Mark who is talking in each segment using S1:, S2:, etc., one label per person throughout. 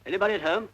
S1: Anybody at home?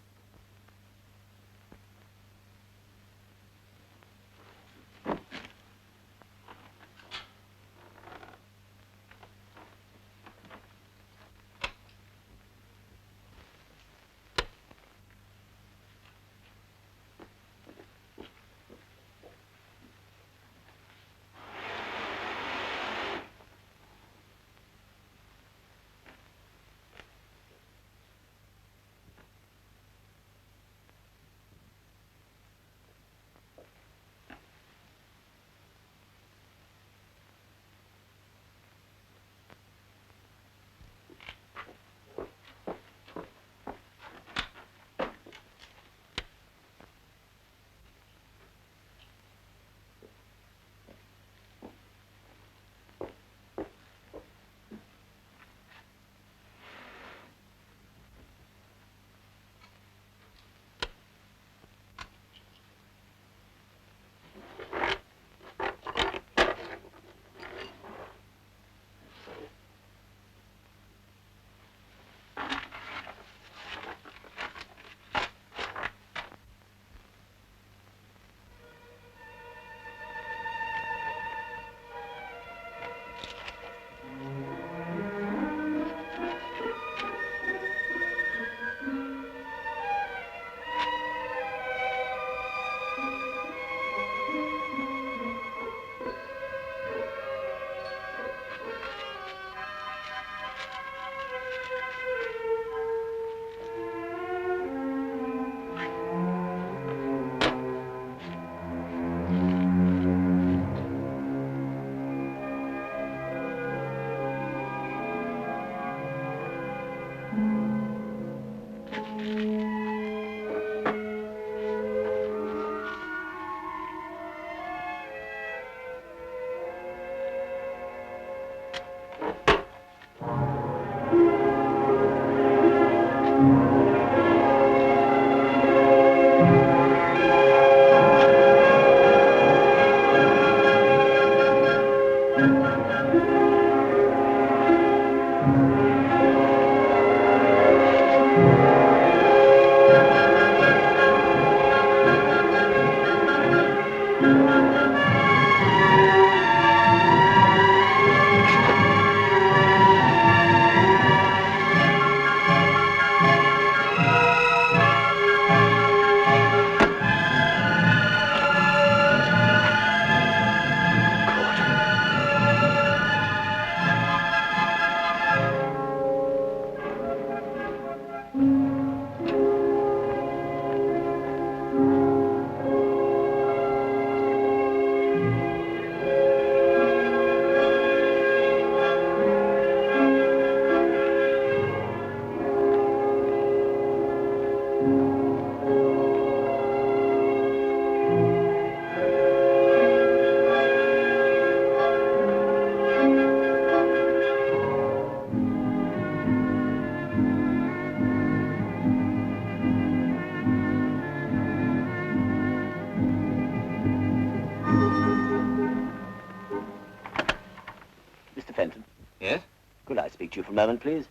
S2: Fenton.
S3: Yes?
S2: Could I speak to you for a moment, please?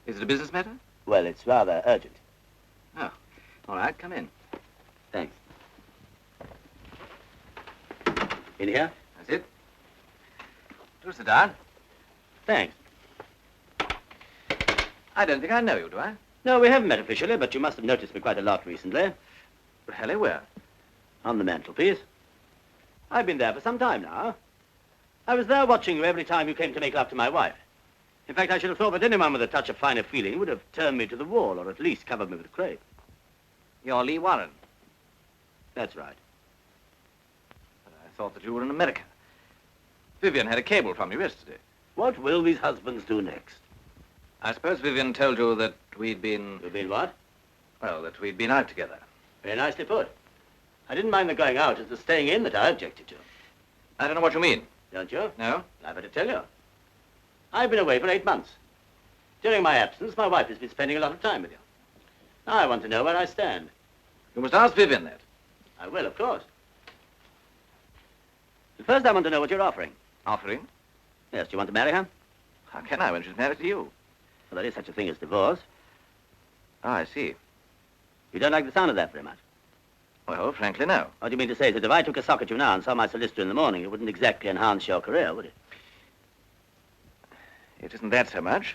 S3: Is it a business matter?
S2: Well, it's rather urgent.
S3: Oh, all right, come in.
S2: Thanks. In here?
S1: That's it. Do sit down.
S2: Thanks.
S1: I don't think I know you, do I?
S2: No, we haven't met officially, but you must have noticed me quite a lot recently.
S1: Really, where?
S2: On the mantelpiece. I've been there for some time now. I was there watching you every time you came to make love to my wife. In fact, I should have thought that anyone with a touch of finer feeling would have turned me to the wall, or at least covered me with crape.
S1: You're Lee Warren.
S2: That's right.
S1: But I thought that you were in America. Vivien had a cable from you yesterday.
S2: What will these husbands do next?
S1: I suppose Vivien told you that we'd been...
S2: You've been what?
S1: Well, that we'd been out together.
S2: Very nicely put. I didn't mind the going out. It's the staying in that I objected to.
S1: I don't know what you mean.
S2: Don't you?
S1: No?
S2: I've had to tell you. I've been away for 8 months. During my absence, my wife has been spending a lot of time with you. Now I want to know where I stand.
S1: You must ask Vivien that.
S2: I will, of course. But first, I want to know what you're offering.
S1: Offering?
S2: Yes, do you want to marry her?
S1: How can I when she's married to you?
S2: Well, there is such a thing as divorce.
S1: Oh, I see.
S2: You don't like the sound of that very much.
S1: Well, frankly, no.
S2: What do you mean to say is that if I took a sock at you now and saw my solicitor in the morning, it wouldn't exactly enhance your career, would it?
S1: It isn't that so much.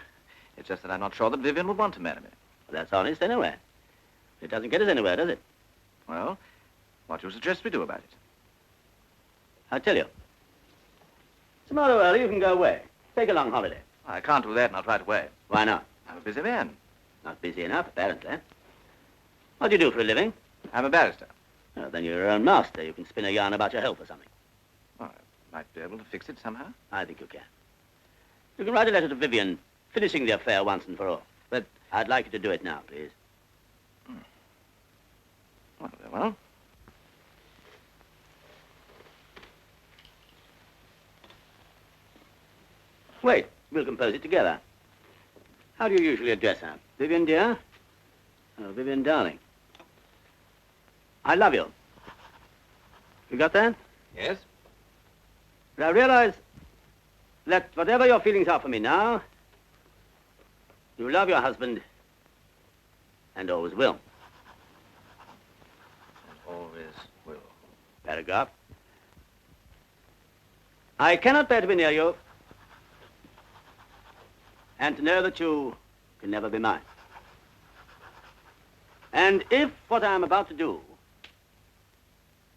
S1: It's just that I'm not sure that Vivien would want to marry me.
S2: Well, that's honest anyway. It doesn't get us anywhere, does it?
S1: Well, what do you suggest we do about it?
S2: I'll tell you. Tomorrow early, you can go away. Take a long holiday.
S1: I can't do that, not right away.
S2: Why not?
S1: I'm a busy man.
S2: Not busy enough, apparently. What do you do for a living?
S1: I'm a barrister.
S2: Well, then you're your own master. You can spin a yarn about your health or something.
S1: Well, I might be able to fix it somehow.
S2: I think you can. You can write a letter to Vivien, finishing the affair once and for all. But I'd like you to do it now, please.
S1: Well, very well.
S2: Wait, we'll compose it together. How do you usually address her? Vivien, dear? Oh, Vivien, darling. I love you. You got that?
S1: Yes?
S2: But I realize that whatever your feelings are for me now, you love your husband and always will.
S1: And always will.
S2: Paragraph. I cannot bear to be near you and to know that you can never be mine. And if what I am about to do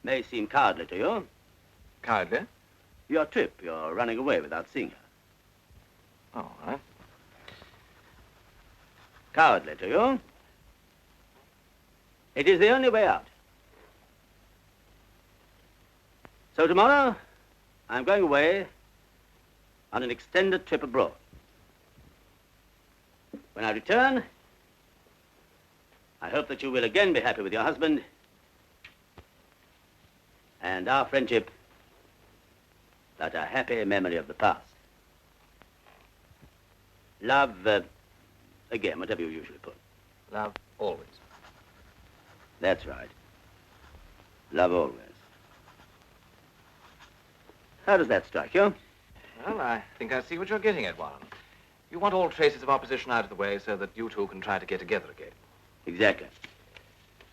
S2: may seem cowardly to you,
S1: Cowardly?
S2: your trip, you're running away without seeing her.
S1: All right.
S2: Cowardly to you, it is the only way out. So tomorrow, I'm going away on an extended trip abroad. When I return, I hope that you will again be happy with your husband and our friendship, but a happy memory of the past. Love, again, whatever you usually put.
S1: Love always.
S2: That's right. Love always. How does that strike you?
S1: Well, I think I see what you're getting at, Warren. You want all traces of opposition out of the way so that you two can try to get together again.
S2: Exactly.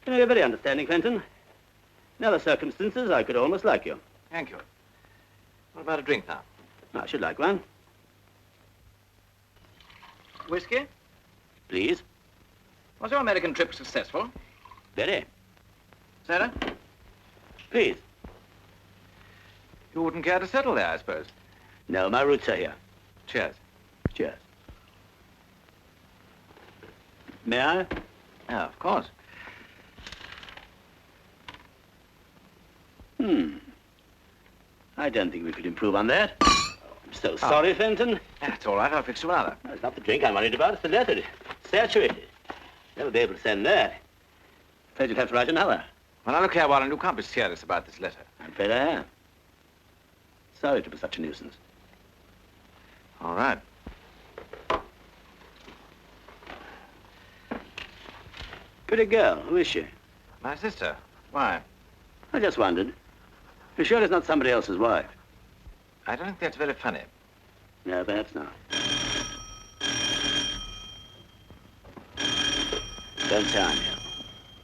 S2: You know, you're very understanding, Fenton. In other circumstances, I could almost like you.
S1: Thank you. What about a drink now?
S2: I should like one.
S1: Whiskey?
S2: Please.
S1: Was your American trip successful?
S2: Very.
S1: Sarah?
S2: Please.
S1: You wouldn't care to settle there, I suppose.
S2: No, my roots are here.
S1: Cheers.
S2: Cheers. May I?
S1: Yeah, of course.
S2: I don't think we could improve on that. I'm so sorry, Fenton.
S1: That's all right. I'll fix you another.
S2: No, it's not the drink I'm worried about. It's the letter. It's saturated. Never be able to send that. Afraid you'd have to write another.
S1: Well, now, look here, Warren. You can't be serious about this letter.
S2: I'm afraid I am. Sorry to be such a nuisance.
S1: All right.
S2: Pretty girl. Who is she?
S1: My sister. Why?
S2: I just wondered. You're sure it's not somebody else's wife?
S1: I don't think that's very funny.
S2: No, perhaps not. Don't say I'm here.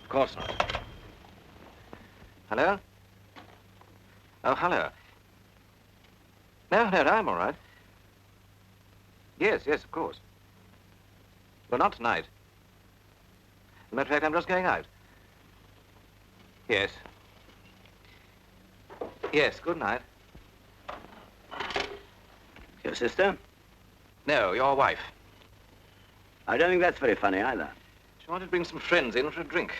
S1: Of course not. Hello? Oh, hello. No, I'm all right. Yes, of course. Well, not tonight. As a matter of fact, I'm just going out. Yes. Yes, good night.
S2: Your sister?
S1: No, your wife.
S2: I don't think that's very funny either.
S1: She wanted to bring some friends in for a drink.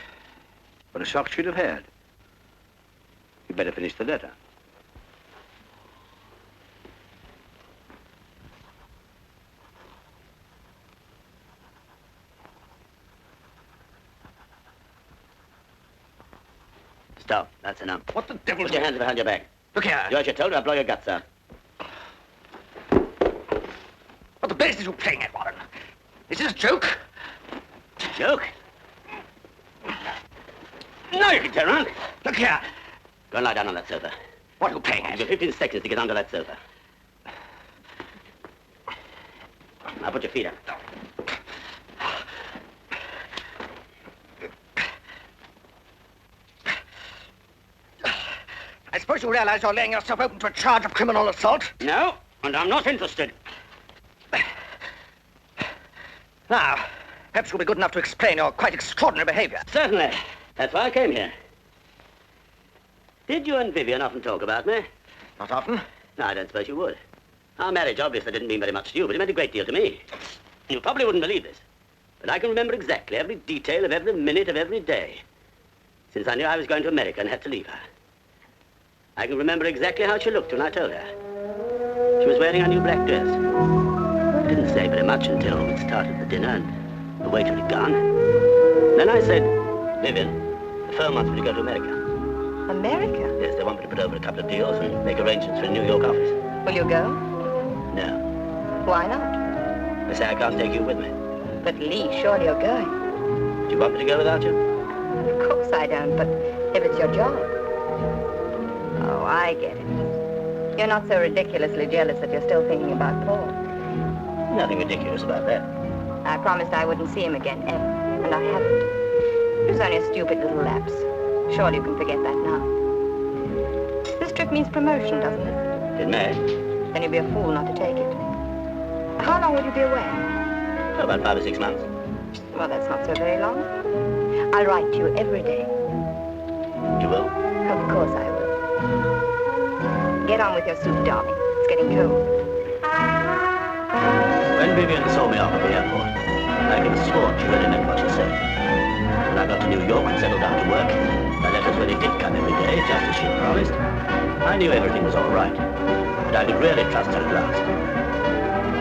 S2: What a shock she'd have had. You'd better finish the letter. Stop. That's enough.
S1: What the devil?
S2: Put your hands behind your back.
S1: Look here.
S2: Do as you're told, or I'll blow your guts out.
S1: What the blazes are you playing at, Warren? Is this a joke?
S2: Joke? No, you can turn around.
S1: Look here.
S2: Go and lie down on that sofa.
S1: What are you playing
S2: You've
S1: at?
S2: got 15 seconds to get under that sofa. Now put your feet up.
S1: I suppose you realize you're laying yourself open to a charge of criminal assault?
S2: No, and I'm not interested.
S1: Now, perhaps you'll be good enough to explain your quite extraordinary behavior.
S2: Certainly. That's why I came here. Did you and Vivien often talk about me?
S1: Not often.
S2: No, I don't suppose you would. Our marriage obviously didn't mean very much to you, but it meant a great deal to me. You probably wouldn't believe this, but I can remember exactly every detail of every minute of every day, since I knew I was going to America and had to leave her. I can remember exactly how she looked when I told her. She was wearing a new black dress. I didn't say very much until we'd started the dinner and the waiter had gone. Then I said, Vivien, the firm wants me to go to America.
S3: America?
S2: Yes, they want me to put over a couple of deals and make arrangements for a New York office.
S3: Will you go?
S2: No.
S3: Why not?
S2: They say I can't take you with me.
S3: But Lee, surely you're going.
S2: Do you want me to go without you?
S3: Of course I don't, but if it's your job. Oh, I get it. You're not so ridiculously jealous that you're still thinking about Paul.
S2: Nothing ridiculous about that.
S3: I promised I wouldn't see him again, ever, and I haven't. It was only a stupid little lapse. Surely you can forget that now. This trip means promotion, doesn't it?
S2: It may.
S3: Then you'd be a fool not to take it. How long will you be away?
S2: Oh, about 5 or 6 months.
S3: Well, that's not so very long. I'll write to you every day.
S2: You will?
S3: Of course I will. Get on with your soup, darling. It's getting cold.
S2: When Vivien saw me off at the airport, I could have sworn she really meant what she said. When I got to New York and settled down to work, the letters really did come every day, just as she'd promised. I knew everything was all right, but I could really trust her at last.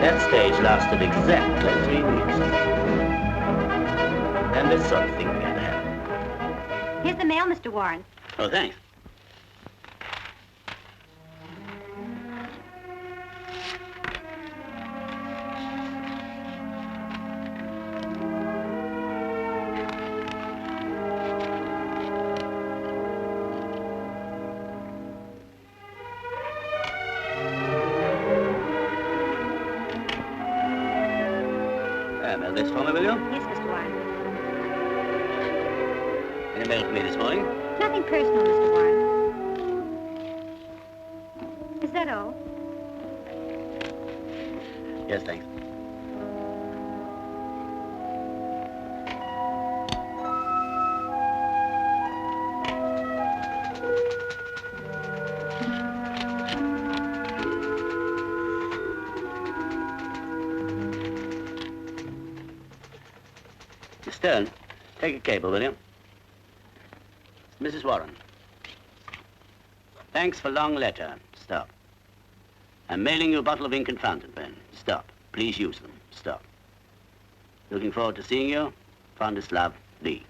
S2: That stage lasted exactly 3 weeks. And this sort of thing began to happen.
S4: Here's the mail, Mr. Warren.
S2: Oh, thanks. This for me, will you?
S4: Yes, Mr. Warren.
S2: Any mail for me this morning?
S4: Nothing personal, Mr. Warren. Is that all?
S2: Yes, thanks. Stern, take a cable, will you? Mrs. Warren. Thanks for long letter. Stop. I'm mailing you a bottle of ink and fountain pen. Stop. Please use them. Stop. Looking forward to seeing you. Fondest love, Lee.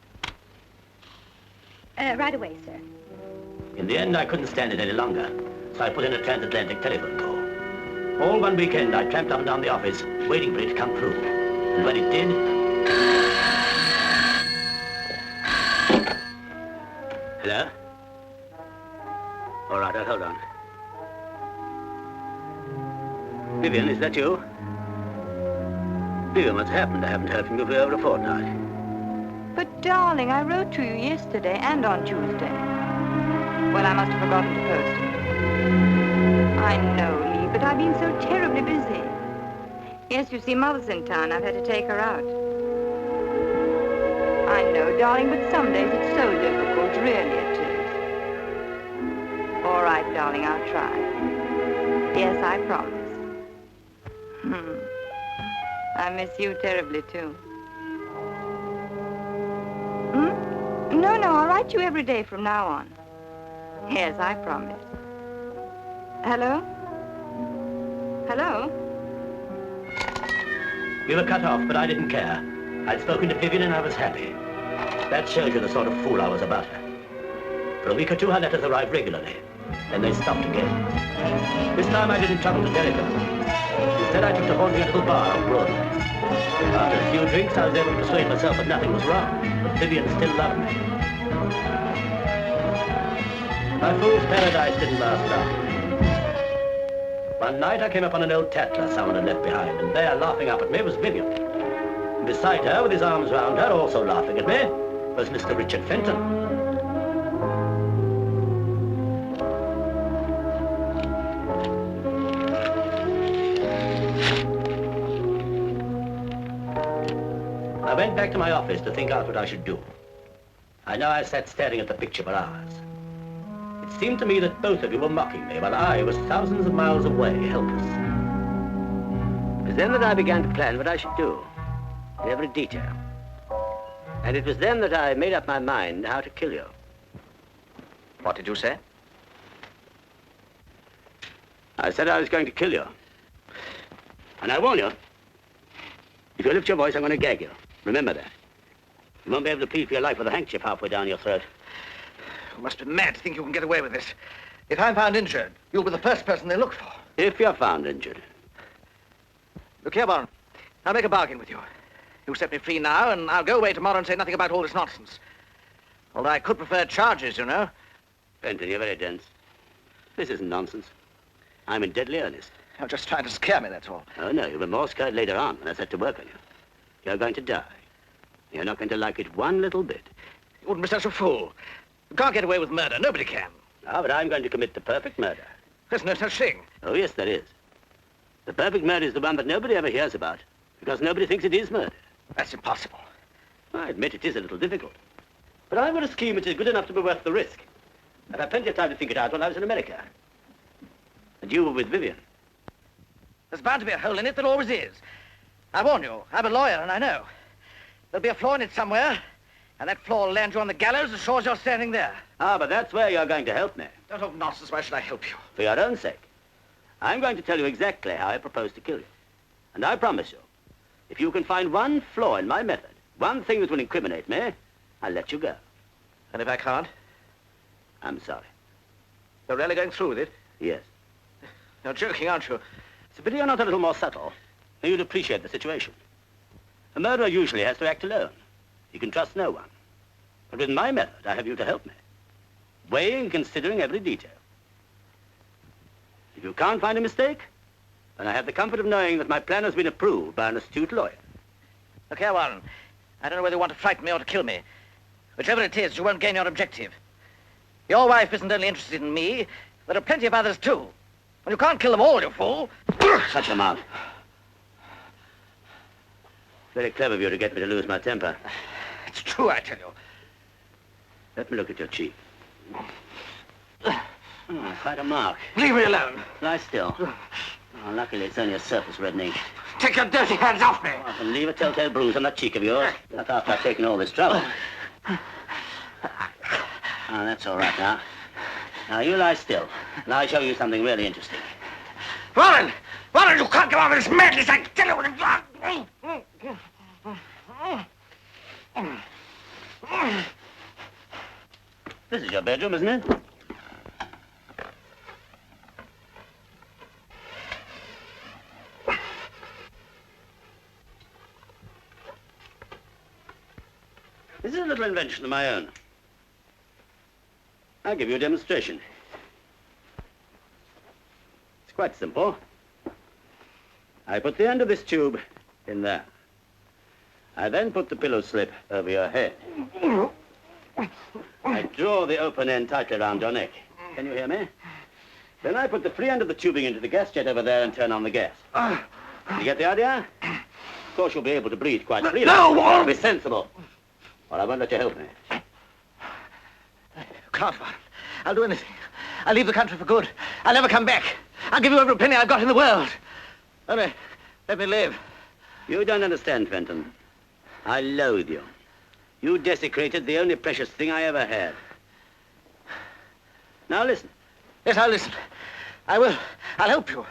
S4: Right away, sir.
S2: In the end, I couldn't stand it any longer, so I put in a transatlantic telephone call. All one weekend, I tramped up and down the office, waiting for it to come through. And when it did... Hello? All right, I'll hold on. Vivien, is that you? Vivien, what's happened? I haven't heard from you for over a fortnight.
S3: But, darling, I wrote to you yesterday and on Tuesday. Well, I must have forgotten to post it. I know, Lee, but I've been so terribly busy. Yes, you see, Mother's in town. I've had to take her out. I know, darling, but some days it's so difficult. Really it is. All right, darling, I'll try. Yes, I promise. I miss you terribly, too. No, I'll write you every day from now on. Yes, I promise. Hello? Hello?
S2: We were cut off, but I didn't care. I'd spoken to Vivien and I was happy. That shows you the sort of fool I was about her. For a week or two, her letters arrived regularly. Then they stopped again. This time I didn't trouble to telephone. Instead, I took to haunting a little bar on Broadway. After a few drinks, I was able to persuade myself that nothing was wrong, but Vivien still loved me. My fool's paradise didn't last long. One night, I came upon an old tattler someone had left behind, and there, laughing up at me, was Vivien. And beside her, with his arms round her, also laughing at me, was Mr. Richard Fenton. I went back to my office to think out what I should do. I know I sat staring at the picture for hours. It seemed to me that both of you were mocking me, while I was thousands of miles away, helpless. It was then that I began to plan what I should do, in every detail. And it was then that I made up my mind how to kill you.
S1: What did you say?
S2: I said I was going to kill you. And I warn you, if you lift your voice, I'm going to gag you. Remember that. You won't be able to plead for your life with a handkerchief halfway down your throat.
S1: You must be mad to think you can get away with this. If I'm found injured, you'll be the first person they look for.
S2: If you're found injured.
S1: Look here, Warren. I'll make a bargain with you. You set me free now, and I'll go away tomorrow and say nothing about all this nonsense. Although I could prefer charges, you know.
S2: Fenton, you're very dense. This isn't nonsense. I'm in deadly earnest.
S1: You're just trying to scare me, that's all.
S2: Oh, no, you'll be more scared later on when I set to work on you. You're going to die. You're not going to like it one little bit.
S1: You wouldn't be such a fool. You can't get away with murder. Nobody can.
S2: Ah, but I'm going to commit the perfect murder.
S1: There's no such thing.
S2: Oh, yes, there is. The perfect murder is the one that nobody ever hears about, because nobody thinks it is murder.
S1: That's impossible.
S2: I admit it is a little difficult. But I've got a scheme which is good enough to be worth the risk. I've had plenty of time to think it out while I was in America. And you were with Vivien.
S1: There's bound to be a hole in it. There always is. I warn you, I'm a lawyer and I know. There'll be a flaw in it somewhere, and that flaw will land you on the gallows as sure as you're standing there.
S2: Ah, but that's where you're going to help me.
S1: Don't talk nonsense. Why should I help you?
S2: For your own sake. I'm going to tell you exactly how I propose to kill you. And I promise you, if you can find one flaw in my method, one thing that will incriminate me, I'll let you go.
S1: And if I can't?
S2: I'm sorry.
S1: You're really going through with it?
S2: Yes.
S1: You're joking, aren't you?
S2: It's a pity you're not a little more subtle. Then you'd appreciate the situation. A murderer usually has to act alone. He can trust no one. But with my method, I have you to help me, weighing and considering every detail. If you can't find a mistake, then I have the comfort of knowing that my plan has been approved by an astute lawyer.
S1: Look here, Warren. I don't know whether you want to frighten me or to kill me. Whichever it is, you won't gain your objective. Your wife isn't only interested in me. There are plenty of others, too. And you can't kill them all, you fool.
S2: Shut your mouth. Very clever of you to get me to lose my temper.
S1: It's true, I tell you.
S2: Let me look at your cheek. Oh, quite a mark.
S1: Leave me alone.
S2: Lie still. Oh, luckily, it's only a surface reddening.
S1: Take your dirty hands off me.
S2: Oh, and leave a telltale bruise on that cheek of yours. Not after I've taken all this trouble. Oh, that's all right now. Now, you lie still, and I'll show you something really interesting.
S1: Warren! Warren, you can't go on with this madness, I tell you.
S2: This is your bedroom, isn't it? This is a little invention of my own. I'll give you a demonstration. It's quite simple. I put the end of this tube in there. I then put the pillow slip over your head. I draw the open end tightly around your neck. Can you hear me? Then I put the free end of the tubing into the gas jet over there and turn on the gas. You get the idea? Of course, you'll be able to breathe quite freely.
S1: No, Warren!
S2: Be sensible. Or I won't let you help me.
S1: Can't, Warren. I'll do anything. I'll leave the country for good. I'll never come back. I'll give you every penny I've got in the world. Only, let me live.
S2: You don't understand, Fenton. I loathe you. You desecrated the only precious thing I ever had. Now listen.
S1: Yes, I'll listen. I will. I'll help you.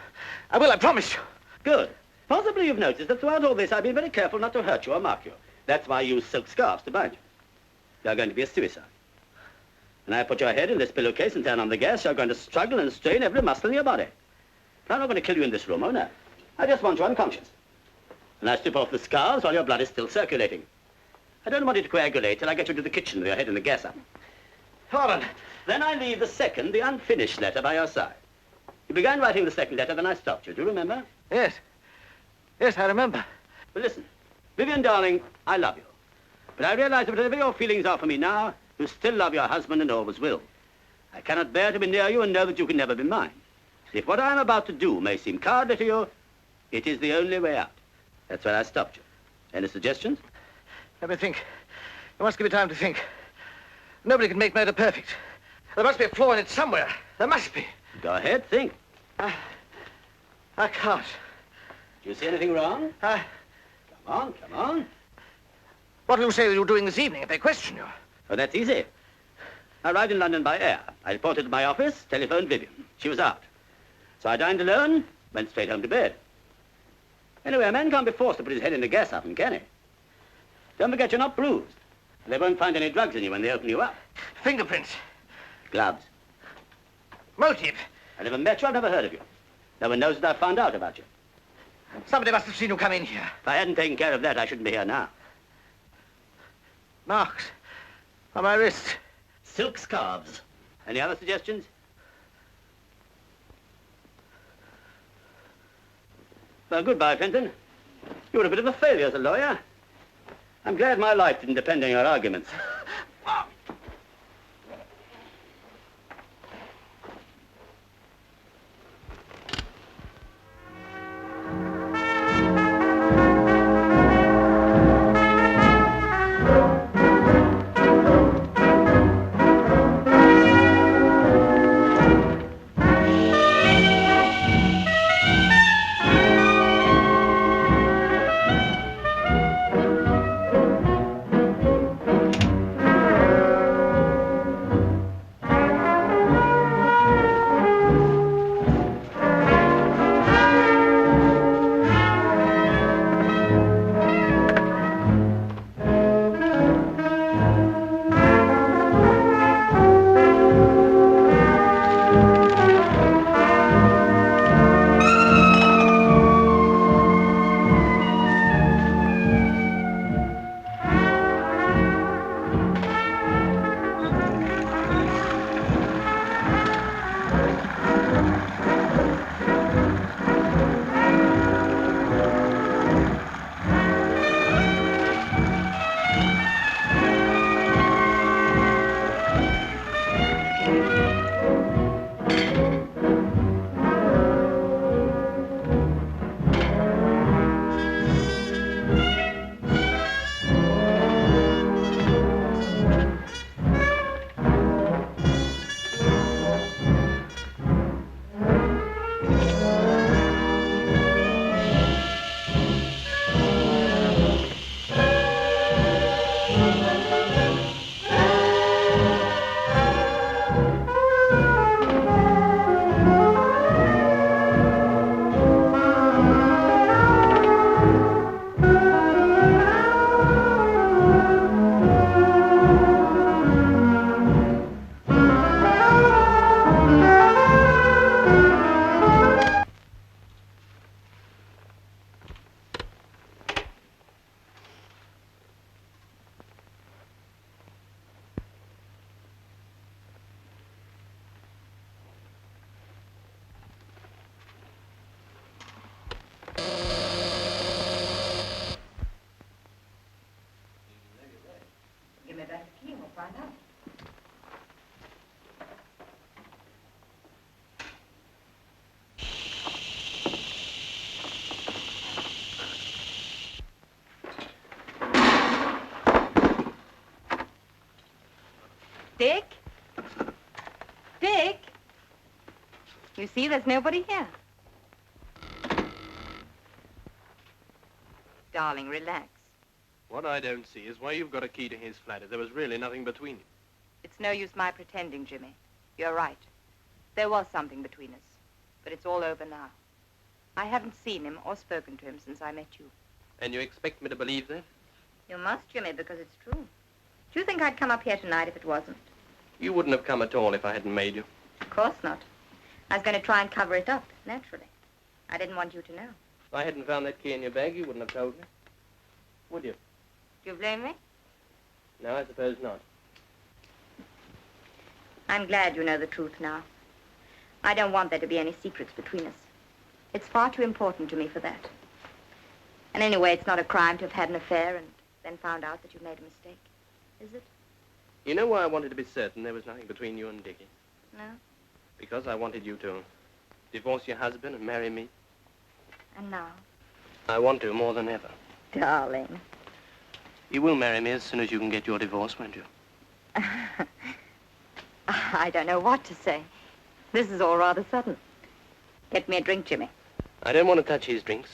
S1: I will, I promise you.
S2: Good. Possibly you've noticed that throughout all this I've been very careful not to hurt you or mark you. That's why I use silk scarves to bind you. You're going to be a suicide. When I put your head in this pillowcase and turn on the gas, you're going to struggle and strain every muscle in your body. I'm not going to kill you in this room, oh no. I just want you unconscious. And I strip off the scarves while your blood is still circulating. I don't want you to coagulate till I get you to the kitchen with your head in the gas oven.
S1: Warren.
S2: Then I leave the unfinished letter by your side. You began writing the second letter, then I stopped you. Do you remember?
S1: Yes. Yes, I remember.
S2: Well, listen. Vivien, darling, I love you. But I realize that whatever your feelings are for me now, you still love your husband and always will. I cannot bear to be near you and know that you can never be mine. If what I am about to do may seem cowardly to you, it is the only way out. That's where I stopped you. Any suggestions?
S1: Let me think. You must give me time to think. Nobody can make murder perfect. There must be a flaw in it somewhere. There must be.
S2: Go ahead, think.
S1: I can't.
S2: Do you see anything wrong? Come on.
S1: What will you say you're doing this evening if they question you?
S2: Oh, that's easy. I arrived in London by air. I reported to my office, telephoned Vivien. She was out. So I dined alone, went straight home to bed. Anyway, a man can't be forced to put his head in the gas oven, can he? Don't forget you're not bruised. They won't find any drugs in you when they open you up.
S1: Fingerprints.
S2: Gloves.
S1: Motive.
S2: I never met you, I've never heard of you. No one knows that I've found out about you.
S1: Somebody must have seen you come in here.
S2: If I hadn't taken care of that, I shouldn't be here now.
S1: Marks on my wrist.
S2: Silk scarves. Any other suggestions? Well, goodbye, Fenton. You were a bit of a failure as a lawyer. I'm glad my life didn't depend on your arguments.
S3: Dick? Dick? You see, there's nobody here. Darling, relax.
S5: What I don't see is why you've got a key to his flat if there was really nothing between you.
S3: It's no use my pretending, Jimmy. You're right. There was something between us, but it's all over now. I haven't seen him or spoken to him since I met you.
S5: And you expect me to believe that?
S3: You must, Jimmy, because it's true. Do you think I'd come up here tonight if it wasn't?
S5: You wouldn't have come at all if I hadn't made you.
S3: Of course not. I was going to try and cover it up, naturally. I didn't want you to know.
S5: If I hadn't found that key in your bag, you wouldn't have told me. Would you?
S3: Do you blame me?
S5: No, I suppose not.
S3: I'm glad you know the truth now. I don't want there to be any secrets between us. It's far too important to me for that. And anyway, it's not a crime to have had an affair and then found out that you've made a mistake, is it?
S5: You know why I wanted to be certain there was nothing between you and Dickie?
S3: No?
S5: Because I wanted you to divorce your husband and marry me.
S3: And now?
S5: I want to more than ever.
S3: Darling.
S5: You will marry me as soon as you can get your divorce, won't you?
S3: I don't know what to say. This is all rather sudden. Get me a drink, Jimmy.
S5: I don't want to touch his drinks.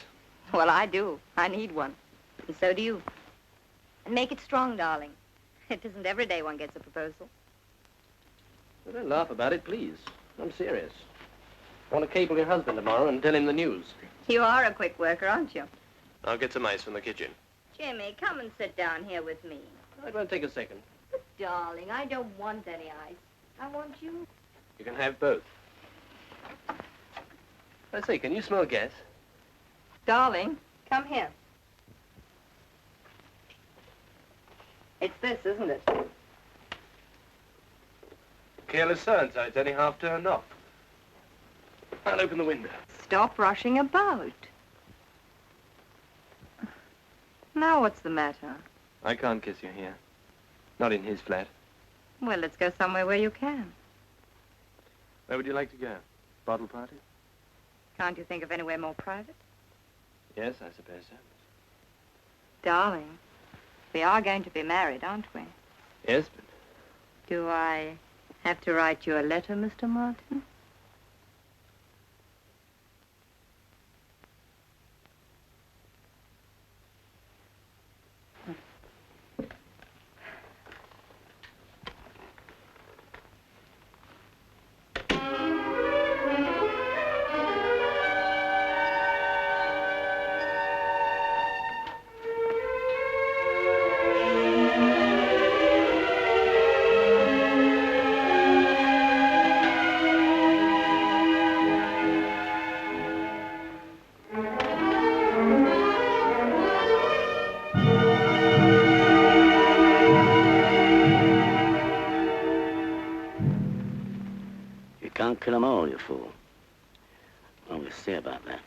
S3: Well, I do. I need one. And so do you. And make it strong, darling. It isn't every day one gets a proposal.
S5: Well, don't laugh about it, please. I'm serious. I want to cable your husband tomorrow and tell him the news.
S3: You are a quick worker, aren't you?
S5: I'll get some ice from the kitchen.
S3: Jimmy, come and sit down here with me.
S5: It won't take a second.
S3: But, darling, I don't want any ice. I want you.
S5: You can have both. I say, can you smell gas?
S3: Darling, come here. It's this, isn't it?
S5: Careless so-and-so. It's only half turned off. I'll open the window.
S3: Stop rushing about. Now what's the matter?
S5: I can't kiss you here. Not in his flat.
S3: Well, let's go somewhere where you can.
S5: Where would you like to go? Bottle party?
S3: Can't you think of anywhere more private?
S5: Yes, I suppose so.
S3: Darling, we are going to be married, aren't we?
S5: Yes, but...
S3: Do I have to write you a letter, Mr. Martin?
S2: Kill them all, you fool. Well, we'll see about that.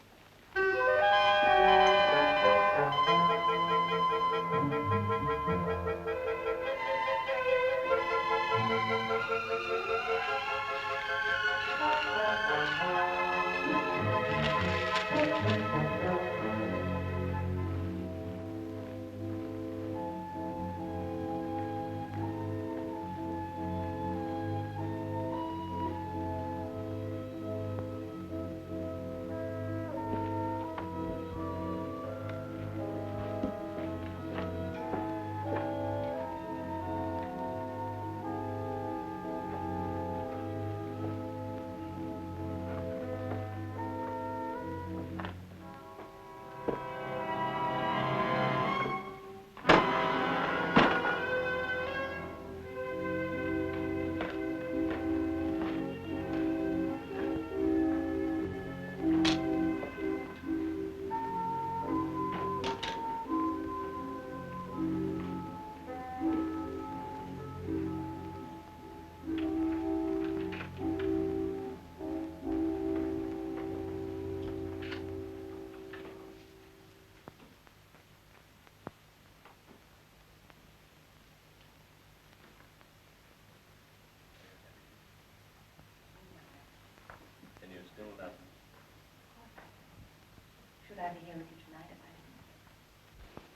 S3: Should I be here with you tonight if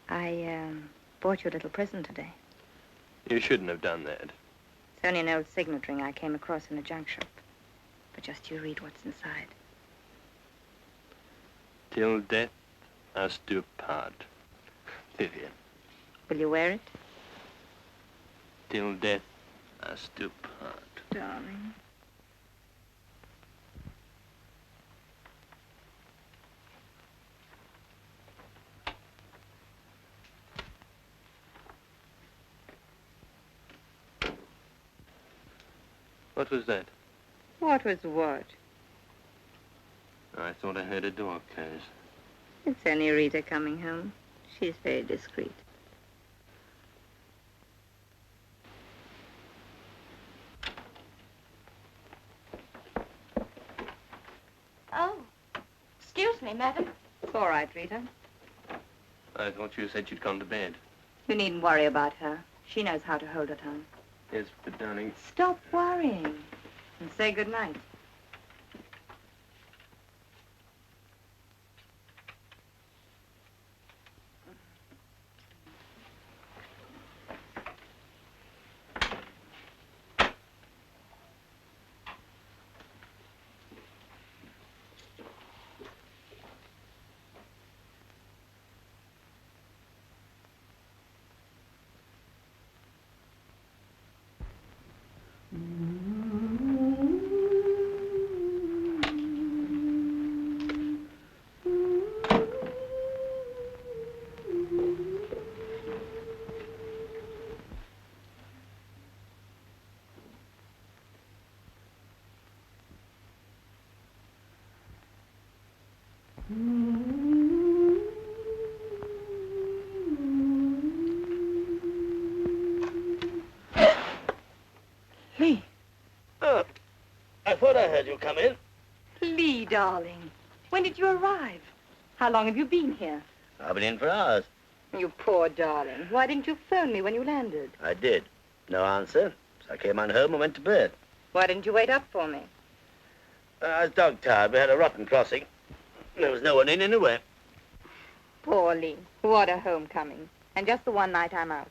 S3: I didn't? I bought you a little present today.
S5: You shouldn't have done that.
S3: It's only an old signet ring I came across in the junk shop. But just you read what's inside.
S6: Till death us do part. Vivien.
S3: Will you wear it?
S6: Till death us do part.
S3: Darling.
S6: What was that?
S3: What was what?
S6: I thought I heard a door close.
S3: It's only Rita coming home. She's very discreet.
S4: Oh, excuse me, madam.
S3: It's all right, Rita.
S6: I thought you said you'd gone to bed.
S3: You needn't worry about her. She knows how to hold her tongue.
S6: Yes, but darling,
S3: Stop worrying and say good night.
S2: Lee. Oh, I thought I heard you come in.
S3: Lee, darling. When did you arrive? How long have you been here?
S2: I've been in for hours.
S3: You poor darling. Why didn't you phone me when you landed?
S2: I did. No answer. So I came on home and went to bed.
S3: Why didn't you wait up for me?
S2: I was dog-tired. We had a rotten crossing. There was no one in anyway.
S3: Poor Lee. What a homecoming. And just the one night I'm out.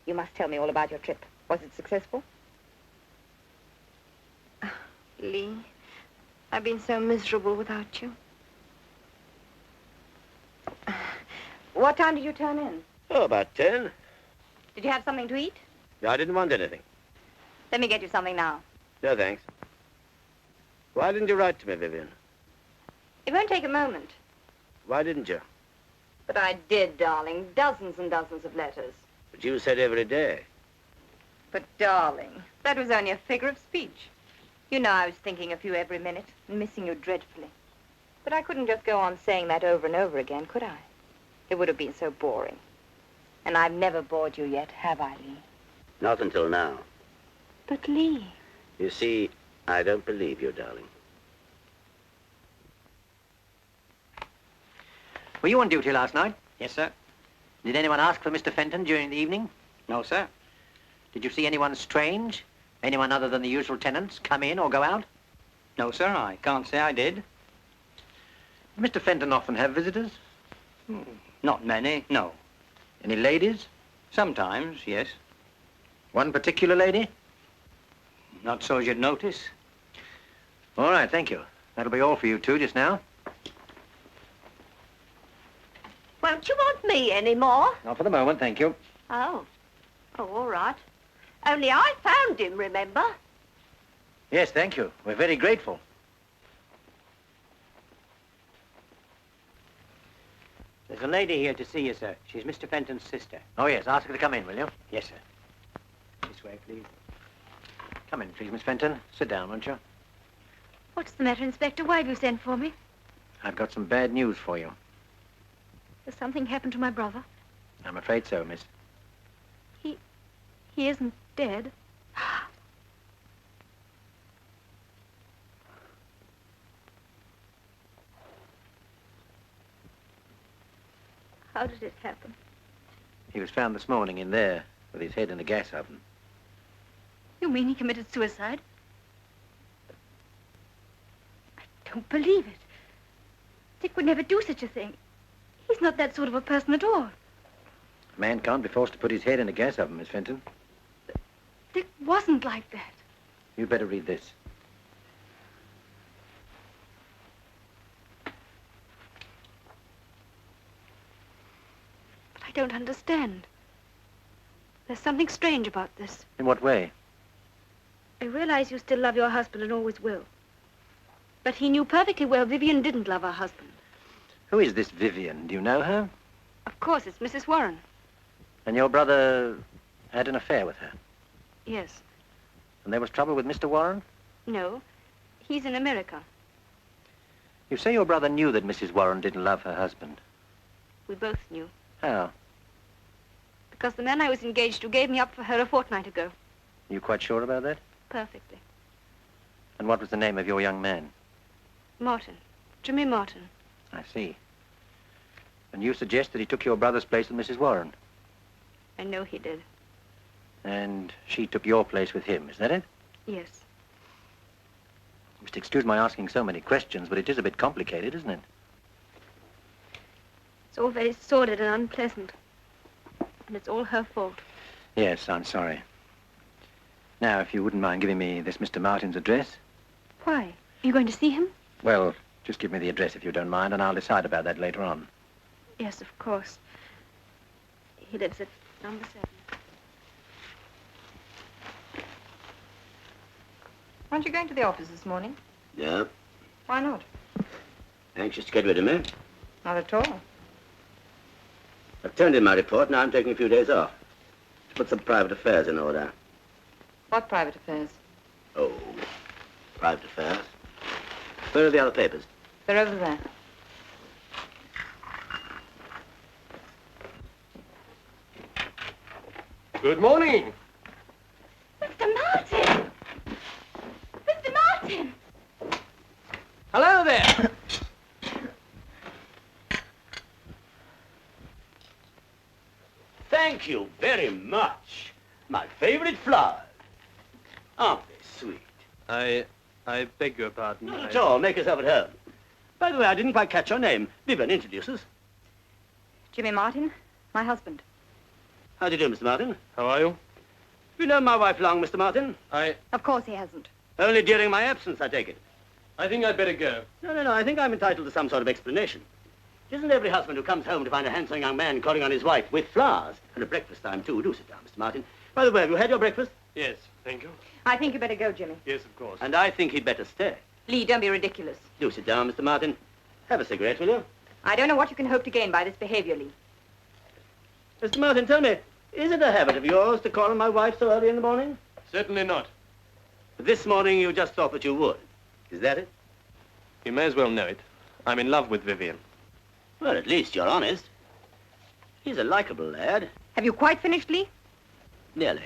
S3: You must tell me all about your trip. Was it successful? Lee, I've been so miserable without you. What time did you turn in?
S2: Oh, about 10.
S3: Did you have something to eat?
S2: No, I didn't want anything.
S3: Let me get you something now.
S2: No, thanks. Why didn't you write to me, Vivien?
S3: It won't take a moment.
S2: Why didn't you?
S3: But I did, darling. Dozens and dozens of letters.
S2: But you said every day.
S3: But, darling, that was only a figure of speech. You know I was thinking of you every minute and missing you dreadfully. But I couldn't just go on saying that over and over again, could I? It would have been so boring. And I've never bored you yet, have I, Lee?
S2: Not until now.
S3: But, Lee...
S2: You see, I don't believe you, darling.
S1: Were you on duty last night?
S7: Yes, sir.
S1: Did anyone ask for Mr. Fenton during the evening?
S7: No, sir.
S1: Did you see anyone strange? Anyone other than the usual tenants come in or go out?
S7: No, sir, I can't say I did.
S1: Did Mr. Fenton often have visitors?
S7: Not many, no.
S1: Any ladies?
S7: Sometimes, yes.
S1: One particular lady?
S7: Not so as you'd notice.
S1: All right, thank you. That'll be all for you two just now.
S4: Won't you want me anymore?
S1: Not for the moment, thank you.
S4: Oh. Oh, all right. Only I found him, remember?
S1: Yes, thank you. We're very grateful.
S7: There's a lady here to see you, sir. She's Mr. Fenton's sister.
S1: Oh, yes, ask her to come in, will you?
S7: Yes, sir. This way, please.
S1: Come in, please, Miss Fenton. Sit down, won't you?
S4: What's the matter, Inspector? Why have you sent for me?
S1: I've got some bad news for you.
S4: Has something happened to my brother?
S1: I'm afraid so, miss.
S4: He isn't dead. How did it happen?
S1: He was found this morning in there with his head in a gas oven.
S4: You mean he committed suicide? I don't believe it. Dick would never do such a thing. He's not that sort of a person at all.
S1: A man can't be forced to put his head in a gas oven, Miss Fenton.
S4: Dick wasn't like that.
S5: You'd better read this.
S4: But I don't understand. There's something strange about this.
S5: In what way?
S4: I realize you still love your husband and always will. But he knew perfectly well Vivien didn't love her husband.
S5: Who is this Vivien? Do you know her?
S4: Of course, it's Mrs. Warren.
S5: And your brother had an affair with her?
S4: Yes.
S5: And there was trouble with Mr. Warren?
S4: No. He's in America.
S5: You say your brother knew that Mrs. Warren didn't love her husband.
S4: We both knew.
S5: How?
S4: Because the man I was engaged to gave me up for her a fortnight ago.
S5: Are you quite sure about that?
S4: Perfectly.
S5: And what was the name of your young man?
S4: Martin. Jimmy Martin.
S5: I see. And you suggest that he took your brother's place with Mrs. Warren?
S4: I know he did.
S5: And she took your place with him, is that it?
S4: Yes.
S5: You must excuse my asking so many questions, but it is a bit complicated, isn't it?
S4: It's all very sordid and unpleasant. And it's all her fault.
S5: Yes, I'm sorry. Now, if you wouldn't mind giving me this Mr. Martin's address.
S4: Why? Are you going to see him?
S5: Well, just give me the address if you don't mind, and I'll decide about that later on.
S4: Yes, of course. He lives at number 7.
S3: Aren't you going to the office this morning?
S2: Yeah.
S3: Why not?
S2: Anxious to get rid of me?
S3: Not at all.
S2: I've turned in my report, now I'm taking a few days off. To put some private affairs in order.
S3: What private affairs?
S2: Oh, private affairs. Where are the other papers?
S3: They're over there.
S5: Good morning.
S4: Mr. Martin! Mr. Martin!
S5: Hello there.
S2: Thank you very much. My favorite flowers. Aren't they sweet?
S6: I beg your pardon.
S2: Not at all. Make yourself at home. By the way, I didn't quite catch your name. Vivien, introduce us.
S3: Jimmy Martin, my husband.
S2: How do you do, Mr. Martin?
S6: How are you?
S2: Have you known my wife long, Mr. Martin?
S3: Of course he hasn't.
S2: Only during my absence, I take it.
S6: I think I'd better go.
S2: No. I think I'm entitled to some sort of explanation. Isn't every husband who comes home to find a handsome young man calling on his wife with flowers, and at breakfast time, too? Do sit down, Mr. Martin. By the way, have you had your breakfast?
S6: Yes, thank you.
S3: I think you better go, Jimmy.
S6: Yes, of course.
S2: And I think he'd better stay.
S3: Lee, don't be ridiculous.
S2: Do sit down, Mr. Martin. Have a cigarette, will you?
S3: I don't know what you can hope to gain by this behavior, Lee.
S2: Mr. Martin, tell me, is it a habit of yours to call on my wife so early in the morning?
S6: Certainly not.
S2: This morning you just thought that you would. Is that it?
S6: You may as well know it. I'm in love with Vivien.
S2: Well, at least you're honest. He's a likable lad.
S3: Have you quite finished, Lee?
S2: Nearly.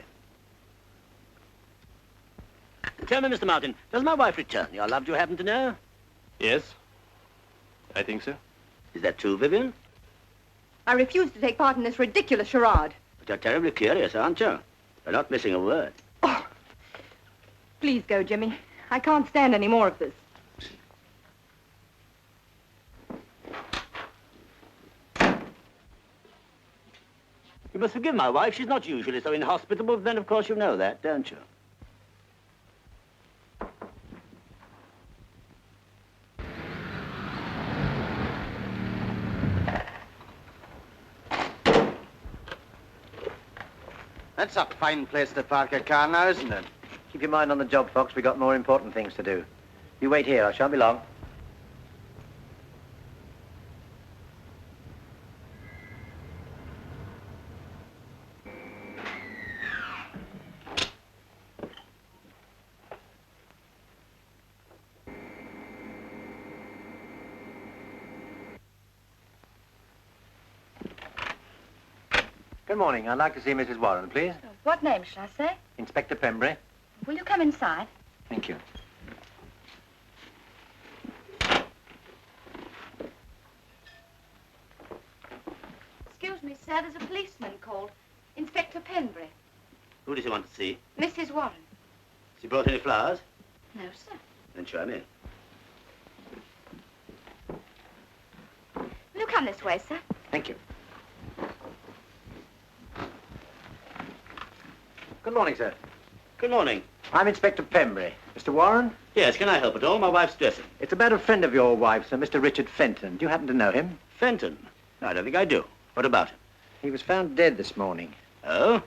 S2: Tell me, Mr. Martin, does my wife return your love, do you happen to know?
S6: Yes, I think so.
S2: Is that true, Vivien?
S3: I refuse to take part in this ridiculous charade.
S2: But you're terribly curious, aren't you? You're not missing a word.
S3: Oh. Please go, Jimmy. I can't stand any more of this.
S2: You must forgive my wife. She's not usually so inhospitable. Then, of course, you know that, don't you?
S5: That's a fine place to park a car now, isn't it? Keep your mind on the job, Fox. We've got more important things to do. You wait here. I shan't be long. Good morning. I'd like to see Mrs. Warren, please.
S3: What name shall I say?
S5: Inspector Pembury.
S3: Will you come inside?
S5: Thank you.
S4: Excuse me, sir, there's a policeman called. Inspector Pembury.
S2: Who does he want to see?
S4: Mrs. Warren.
S2: Has he brought any flowers?
S4: No, sir.
S2: Then show him in.
S4: Will you come this way, sir?
S5: Thank you. Good morning, sir.
S2: Good morning.
S5: I'm Inspector Pembury. Mr. Warren?
S2: Yes, can I help at all? My wife's dressing.
S5: It's about a friend of your wife, Sir, Mr. Richard Fenton. Do you happen to know him?
S2: Fenton? No, I don't think I do. What about him?
S5: He was found dead this morning.
S2: Oh?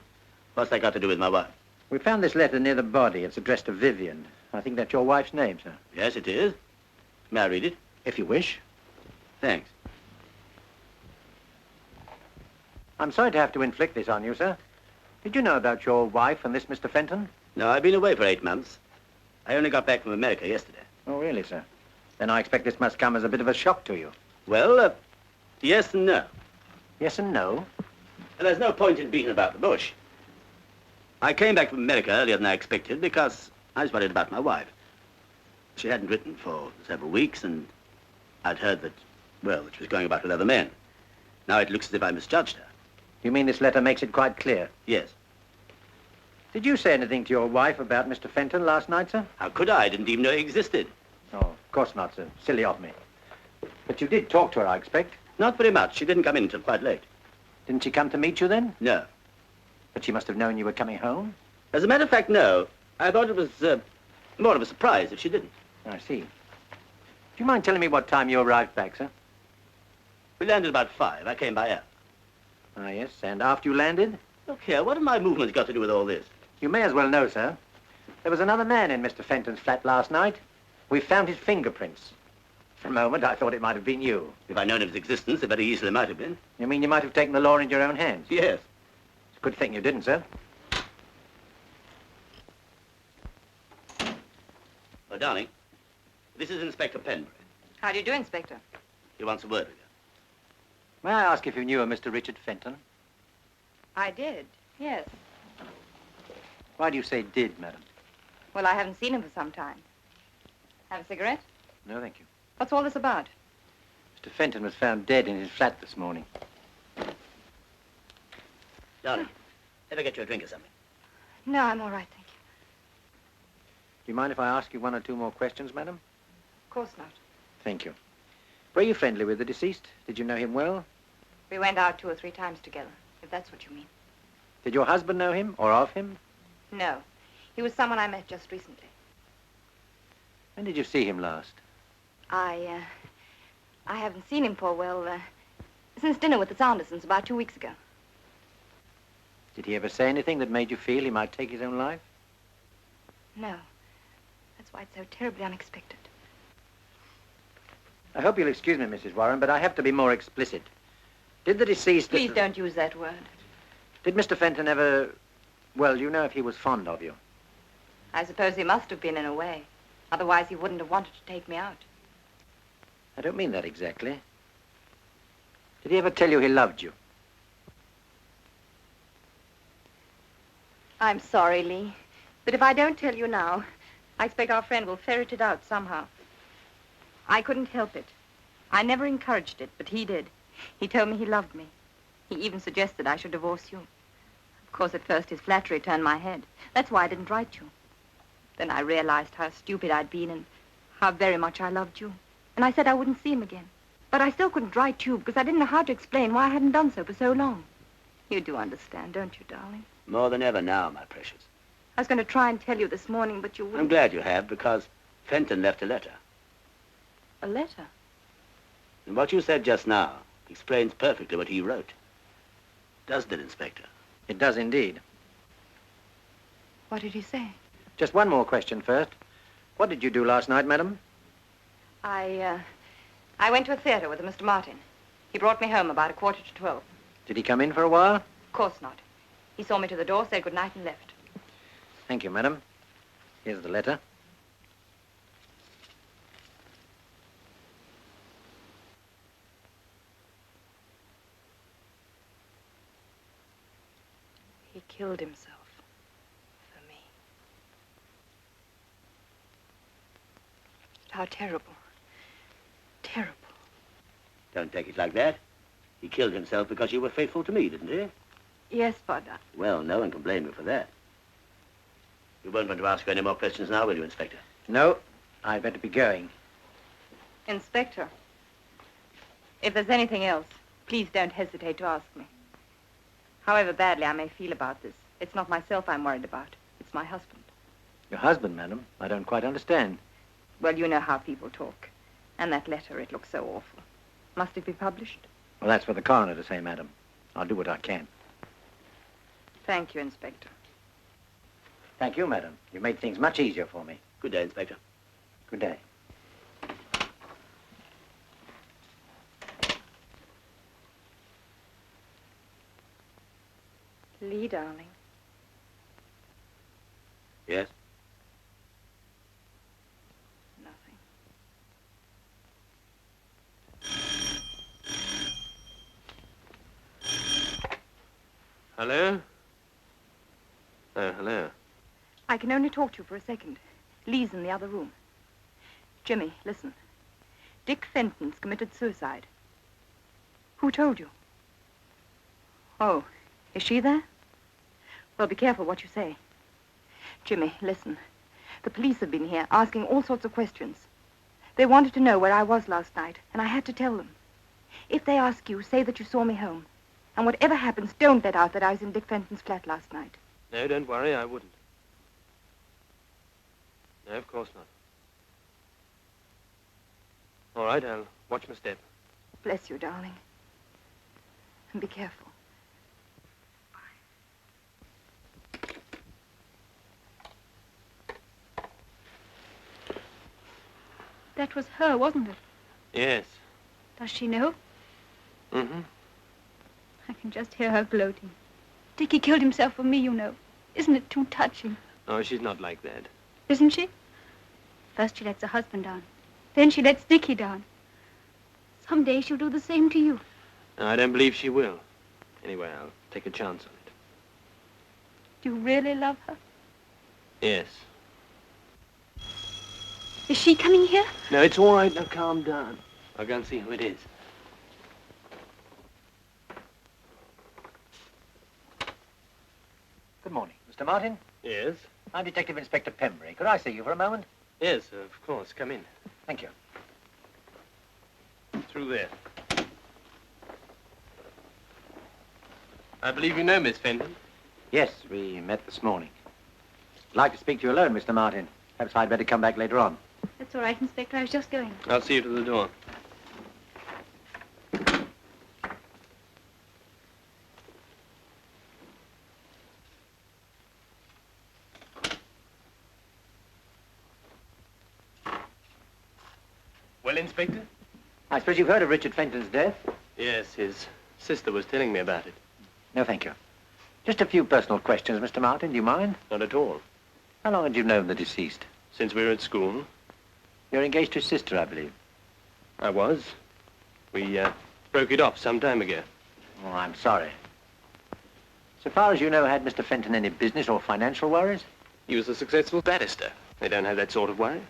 S2: What's that got to do with my wife?
S5: We found this letter near the body. It's addressed to Vivien. I think that's your wife's name, sir.
S2: Yes, it is. May I read it?
S5: If you wish.
S2: Thanks.
S5: I'm sorry to have to inflict this on you, sir. Did you know about your wife and this Mr. Fenton?
S2: No, I've been away for 8 months. I only got back from America yesterday.
S5: Oh, really, sir? Then I expect this must come as a bit of a shock to you.
S2: Well, yes and no.
S5: Yes and no?
S2: And there's no point in beating about the bush. I came back from America earlier than I expected because I was worried about my wife. She hadn't written for several weeks, and I'd heard that, well, that she was going about with other men. Now it looks as if I misjudged her.
S5: You mean this letter makes it quite clear?
S2: Yes.
S5: Did you say anything to your wife about Mr. Fenton last night, sir?
S2: How could I? I didn't even know he existed.
S5: Oh, of course not, sir. Silly of me. But you did talk to her, I expect.
S2: Not very much. She didn't come in until quite late.
S5: Didn't she come to meet you then?
S2: No.
S5: But she must have known you were coming home.
S2: As a matter of fact, no. I thought it was more of a surprise if she didn't.
S5: I see. Do you mind telling me what time you arrived back, sir?
S2: We landed about 5. I came by air.
S5: Ah, yes. And after you landed?
S2: Look here, what have my movements got to do with all this?
S5: You may as well know, sir. There was another man in Mr. Fenton's flat last night. We found his fingerprints. For a moment, I thought it might have been you.
S2: If I'd known of his existence, it very easily might have been.
S5: You mean you might have taken the law into your own hands?
S2: Yes.
S5: It's a good thing you didn't, sir.
S2: Well, darling, this is Inspector Pembury.
S3: How do you do, Inspector?
S2: He wants a word with you.
S5: May I ask if you knew a Mr. Richard Fenton?
S3: I did, yes.
S5: Why do you say did, madam?
S3: Well, I haven't seen him for some time. Have a cigarette?
S5: No, thank you.
S3: What's all this about?
S5: Mr. Fenton was found dead in his flat this morning.
S2: Darling, ever get you a drink or something?
S3: No, I'm all right, thank you.
S5: Do you mind if I ask you 1 or 2 more questions, madam?
S3: Of course not.
S5: Thank you. Were you friendly with the deceased? Did you know him well?
S3: We went out 2 or 3 times together, if that's what you mean.
S5: Did your husband know him or of him?
S3: No. He was someone I met just recently.
S5: When did you see him last?
S3: I haven't seen him for, well, since dinner with the Sandersons about 2 weeks ago.
S5: Did he ever say anything that made you feel he might take his own life?
S3: No. That's why it's so terribly unexpected.
S5: I hope you'll excuse me, Mrs. Warren, but I have to be more explicit. Did the deceased...
S3: Please don't use that word.
S5: Did Mr. Fenton ever... Well, you know if he was fond of you?
S3: I suppose he must have been in a way. Otherwise, he wouldn't have wanted to take me out.
S5: I don't mean that exactly. Did he ever tell you he loved you?
S3: I'm sorry, Lee. But if I don't tell you now, I expect our friend will ferret it out somehow. I couldn't help it. I never encouraged it, but he did. He told me he loved me. He even suggested I should divorce you. Of course, at first his flattery turned my head. That's why I didn't write you. Then I realized how stupid I'd been and how very much I loved you. And I said I wouldn't see him again. But I still couldn't write you because I didn't know how to explain why I hadn't done so for so long. You do understand, don't you, darling?
S2: More than ever now, my precious.
S3: I was going to try and tell you this morning, but you wouldn't.
S2: I'm glad you have, because Fenton left a letter.
S3: A letter?
S2: And what you said just now explains perfectly what he wrote. Doesn't it, Inspector?
S5: It does indeed.
S3: What did he say?
S5: Just 1 more question first. What did you do last night, madam?
S3: I went to a theater with Mr. Martin. He brought me home about 11:45.
S5: Did he come in for a while?
S3: Of course not. He saw me to the door, said good night, and left.
S5: Thank you, madam. Here's the letter.
S3: He killed himself for me. How terrible. Terrible.
S2: Don't take it like that. He killed himself because you were faithful to me, didn't he?
S3: Yes, but...
S2: Well, no one can blame you for that. You won't want to ask you any more questions now, will you, Inspector?
S5: No, I'd better be going.
S3: Inspector, if there's anything else, please don't hesitate to ask me. However badly I may feel about this, it's not myself I'm worried about. It's my husband.
S5: Your husband, madam? I don't quite understand.
S3: Well, you know how people talk. And that letter, it looks so awful. Must it be published?
S5: Well, that's for the coroner to say, madam. I'll do what I can.
S3: Thank you, Inspector.
S5: Thank you, madam. You made things much easier for me.
S2: Good day, Inspector.
S5: Good day.
S3: Lee, darling.
S2: Yes?
S3: Nothing.
S6: Hello? Oh, hello.
S3: I can only talk to you for a second. Lee's in the other room. Jimmy, listen. Dick Fenton's committed suicide. Who told you? Oh, is she there? Well, be careful what you say. Jimmy, listen. The police have been here asking all sorts of questions. They wanted to know where I was last night, and I had to tell them. If they ask you, say that you saw me home. And whatever happens, don't let out that I was in Dick Fenton's flat last night.
S6: No, don't worry, I wouldn't. No, of course not. All right, I'll watch my step.
S3: Bless you, darling. And be careful.
S4: That was her, wasn't it?
S6: Yes.
S4: Does she know?
S6: Mm-hmm.
S4: I can just hear her gloating. Dickie killed himself for me, you know. Isn't it too touching?
S6: Oh, she's not like that.
S4: Isn't she? First she lets her husband down. Then she lets Dickie down. Someday she'll do the same to you.
S6: No, I don't believe she will. Anyway, I'll take a chance on it.
S4: Do you really love her?
S6: Yes.
S4: Is she coming here?
S6: No, it's all right. Now, calm down. I'll go and see who it is.
S5: Good morning. Mr. Martin?
S6: Yes?
S5: I'm Detective Inspector Pembury. Could I see you for a moment?
S6: Yes, of course. Come in.
S5: Thank you.
S6: Through there. I believe you know Miss Fenton.
S5: Yes, we met this morning. I'd like to speak to you alone, Mr. Martin. Perhaps I'd better come back later on.
S4: That's all right, Inspector. I was just going.
S6: I'll see you to the door. Well, Inspector?
S5: I suppose you've heard of Richard Fenton's death?
S6: Yes, his sister was telling me about it.
S5: No, thank you. Just a few personal questions, Mr. Martin. Do you mind?
S6: Not at all.
S5: How long had you known the deceased?
S6: Since we were at school.
S5: You're engaged to his sister, I believe.
S6: I was. We broke it off some time ago.
S5: Oh, I'm sorry. So far as you know, had Mr. Fenton any business or financial worries?
S6: He was a successful barrister. They don't have that sort of worry.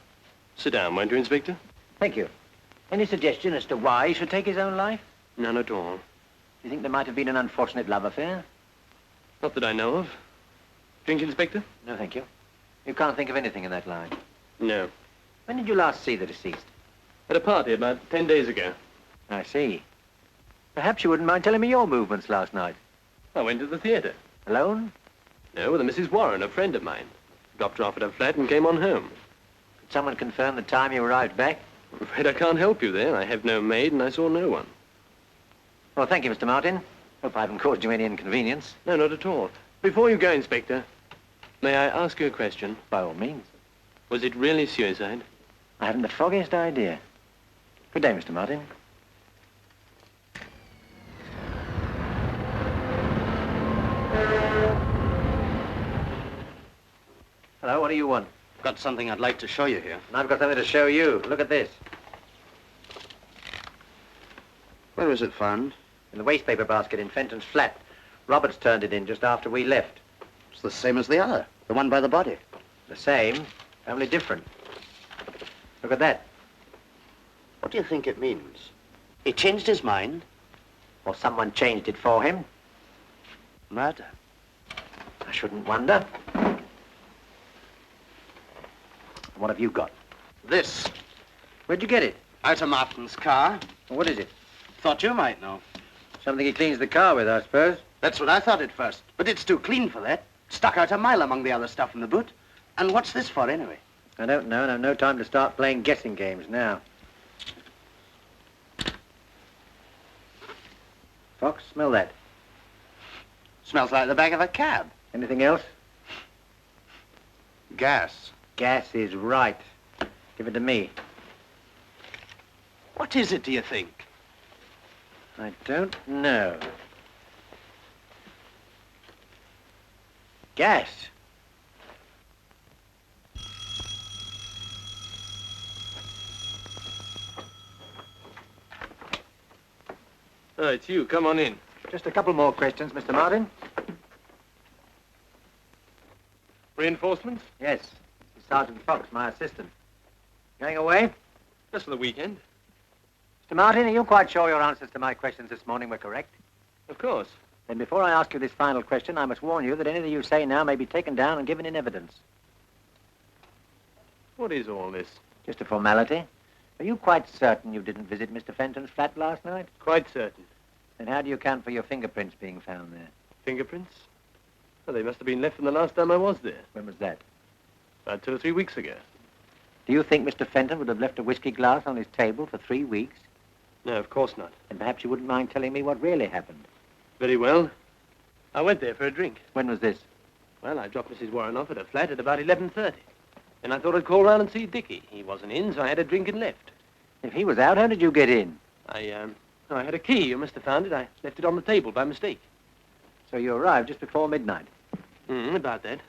S6: Sit down, won't you, Inspector?
S5: Thank you. Any suggestion as to why he should take his own life?
S6: None at all.
S5: Do you think there might have been an unfortunate love affair?
S6: Not that I know of. Drink, Inspector?
S5: No, thank you. You can't think of anything in that line.
S6: No.
S5: When did you last see the deceased?
S6: At a party about 10 days ago.
S5: I see. Perhaps you wouldn't mind telling me your movements last night.
S6: I went to the theatre.
S5: Alone?
S6: No, with a Mrs. Warren, a friend of mine. Dropped her off at her flat and came on home.
S5: Could someone confirm the time you arrived back?
S6: I'm afraid I can't help you there. I have no maid and I saw no one.
S5: Well, thank you, Mr. Martin. Hope I haven't caused you any inconvenience.
S6: No, not at all. Before you go, Inspector, may I ask you a question?
S5: By all means.
S6: Was it really suicide?
S5: I haven't the foggiest idea. Good day, Mr. Martin. Hello, what do you want?
S2: Got something I'd like to show you here.
S5: And I've got something to show you. Look at this.
S2: Where was it found?
S5: In the wastepaper basket in Fenton's flat. Roberts turned it in just after we left.
S2: It's the same as the other, the one by the body.
S5: The same, only different. Look at that.
S2: What do you think it means? He changed his mind?
S5: Or someone changed it for him.
S2: Murder.
S5: I shouldn't wonder. What have you got?
S2: This.
S5: Where'd you get it?
S2: Out of Martin's car.
S5: What is it?
S2: Thought you might know.
S5: Something he cleans the car with, I suppose.
S2: That's what I thought at first, but it's too clean for that.
S8: Stuck out a mile among the other stuff in the boot. And what's this for, anyway?
S5: I don't know, and I've no time to start playing guessing games now. Fox, smell that.
S8: Smells like the back of a cab.
S5: Anything else?
S8: Gas.
S5: Gas is right. Give it to me.
S8: What is it, do you think?
S5: I don't know. Gas.
S6: Oh, it's you. Come on in.
S5: Just a couple more questions, Mr. Martin.
S6: Reinforcements?
S5: Yes. This is Sergeant Fox, my assistant. Going away?
S6: Just for the weekend.
S5: Mr. Martin, are you quite sure your answers to my questions this morning were correct?
S6: Of course.
S5: Then before I ask you this final question, I must warn you that anything you say now may be taken down and given in evidence.
S6: What is all this?
S5: Just a formality. Are you quite certain you didn't visit Mr. Fenton's flat last night?
S6: Quite certain.
S5: Then how do you account for your fingerprints being found there?
S6: Fingerprints? Well, they must have been left from the last time I was there.
S5: When was that?
S6: About 2 or 3 weeks ago.
S5: Do you think Mr. Fenton would have left a whiskey glass on his table for 3 weeks?
S6: No, of course not.
S5: And perhaps you wouldn't mind telling me what really happened.
S6: Very well. I went there for a drink.
S5: When was this?
S6: Well, I dropped Mrs. Warren off at her flat at about 11:30. And I thought I'd call round and see Dickie. He wasn't in, so I had a drink and left.
S5: If he was out, how did you get in?
S6: I had a key. You must have found it. I left it on the table by mistake.
S5: So you arrived just before midnight.
S6: About that.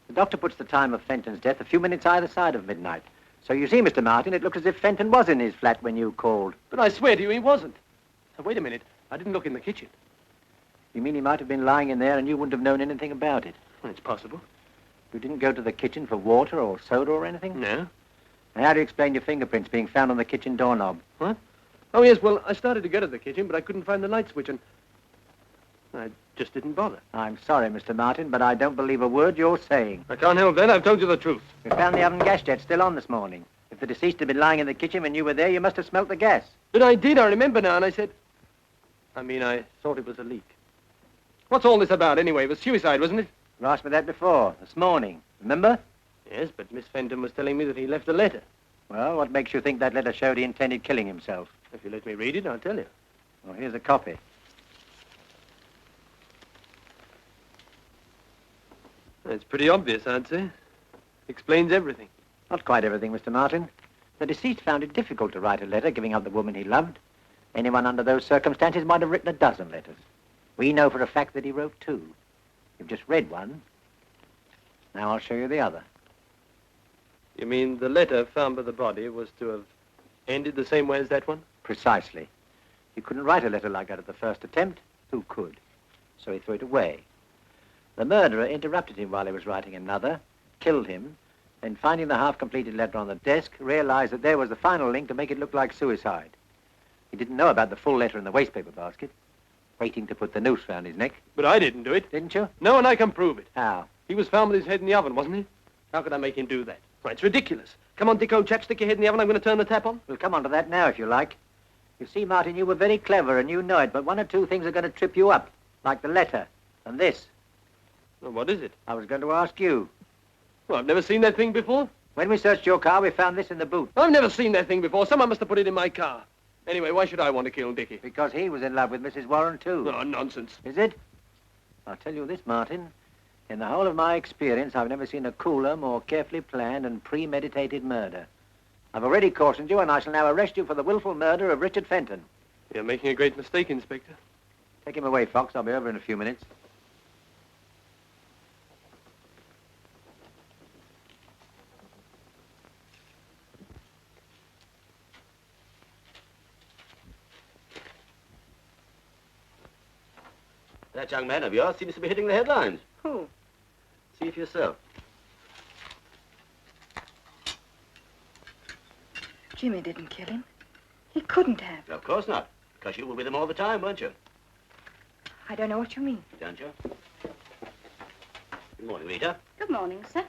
S5: The doctor puts the time of Fenton's death a few minutes either side of midnight. So you see, Mr. Martin, it looked as if Fenton was in his flat when you called.
S6: But I swear to you, he wasn't. Now, wait a minute. I didn't look in the kitchen.
S5: You mean he might have been lying in there and you wouldn't have known anything about it?
S6: Well, it's possible.
S5: You didn't go to the kitchen for water or soda or anything?
S6: No.
S5: And how do you explain your fingerprints being found on the kitchen doorknob?
S6: What? Oh, yes, well, I started to go to the kitchen, but I couldn't find the light switch, and I just didn't bother.
S5: I'm sorry, Mr. Martin, but I don't believe a word you're saying.
S6: I can't help that. I've told you the truth.
S5: We found the oven gas jet still on this morning. If the deceased had been lying in the kitchen when you were there, you must have smelt the gas.
S6: But I did. I remember now, and I thought it was a leak. What's all this about, anyway? It was suicide, wasn't it?
S5: You asked me that before, this morning. Remember?
S6: Yes, but Miss Fenton was telling me that he left a letter.
S5: Well, what makes you think that letter showed he intended killing himself?
S6: If you let me read it, I'll tell you.
S5: Well, here's a copy.
S6: It's pretty obvious, I'd say. Explains everything.
S5: Not quite everything, Mr. Martin. The deceased found it difficult to write a letter giving up the woman he loved. Anyone under those circumstances might have written a dozen letters. We know for a fact that he wrote 2. You've just read one. Now I'll show you the other.
S6: You mean the letter found by the body was to have ended the same way as that one?
S5: Precisely. You couldn't write a letter like that at the first attempt. Who could? So he threw it away. The murderer interrupted him while he was writing another, killed him, then finding the half-completed letter on the desk, realized that there was the final link to make it look like suicide. He didn't know about the full letter in the wastepaper basket, waiting to put the noose round his neck.
S6: But I didn't do it.
S5: Didn't you?
S6: No, and I can prove it.
S5: How?
S6: He was found with his head in the oven, wasn't he? How could I make him do that? Why, it's ridiculous. Come on, Dick, old chap, stick your head in the oven. I'm going to turn the tap on.
S5: We'll come on to that now, if you like. You see, Martin, you were very clever, and you know it, but 1 or 2 things are going to trip you up, like the letter and this.
S6: Well, what is it?
S5: I was going to ask you.
S6: Well, I've never seen that thing before.
S5: When we searched your car, we found this in the boot.
S6: I've never seen that thing before. Someone must have put it in my car. Anyway, why should I want to kill Dickie?
S5: Because he was in love with Mrs. Warren, too.
S6: Oh, nonsense.
S5: Is it? I'll tell you this, Martin. In the whole of my experience, I've never seen a cooler, more carefully planned and premeditated murder. I've already cautioned you, and I shall now arrest you for the willful murder of Richard Fenton.
S6: You're making a great mistake, Inspector.
S5: Take him away, Fox. I'll be over in a few minutes.
S2: That young man of yours seems to be hitting the headlines.
S3: Who?
S2: See for yourself.
S4: Jimmy didn't kill him. He couldn't have.
S2: Of course not, because you were with him all the time, weren't you?
S4: I don't know what you mean.
S2: Don't you? Good morning, Rita.
S4: Good morning, sir.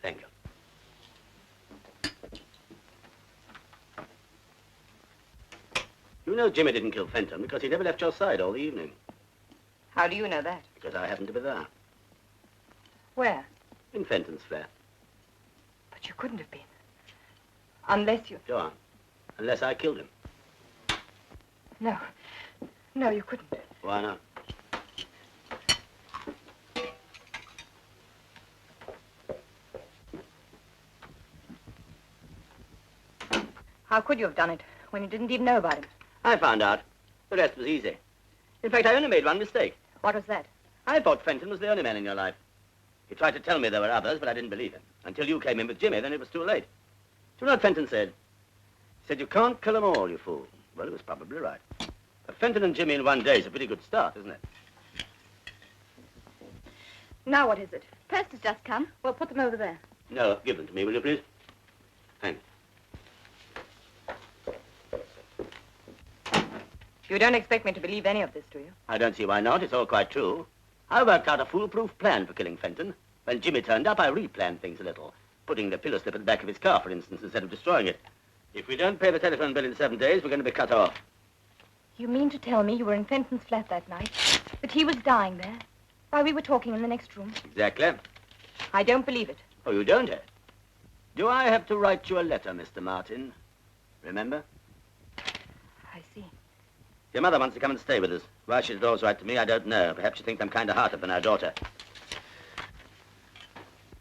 S2: Thank you. You know Jimmy didn't kill Fenton because he never left your side all the evening.
S3: How do you know that?
S2: Because I happened to be there.
S3: Where?
S2: In Fenton's flat.
S3: But you couldn't have been. Unless you...
S2: Sure. Unless I killed him.
S3: No. No, you couldn't.
S2: Why not?
S3: How could you have done it when you didn't even know about him?
S2: I found out. The rest was easy. In fact, I only made one mistake.
S3: What was that?
S2: I thought Fenton was the only man in your life. He tried to tell me there were others, but I didn't believe him. Until you came in with Jimmy, then it was too late. Do you know what Fenton said? He said, you can't kill them all, you fool. Well, he was probably right. But Fenton and Jimmy in one day is a pretty good start, isn't it?
S3: Now what is it?
S4: Post has just come.
S3: Well, put them over there.
S2: No, give them to me, will you, please? Thanks.
S3: You don't expect me to believe any of this, do you?
S2: I don't see why not. It's all quite true. I worked out a foolproof plan for killing Fenton. When Jimmy turned up, I replanned things a little, putting the pillow slip at the back of his car, for instance, instead of destroying it. If we don't pay the telephone bill in 7 days, we're going to be cut off.
S3: You mean to tell me you were in Fenton's flat that night? That he was dying there? While we were talking in the next room?
S2: Exactly.
S3: I don't believe it.
S2: Oh, you don't, eh? Do I have to write you a letter, Mr. Martin? Remember?
S3: I see.
S2: Your mother wants to come and stay with us. Why she did always write to me, I don't know. Perhaps she thinks I'm kind-hearted than our daughter.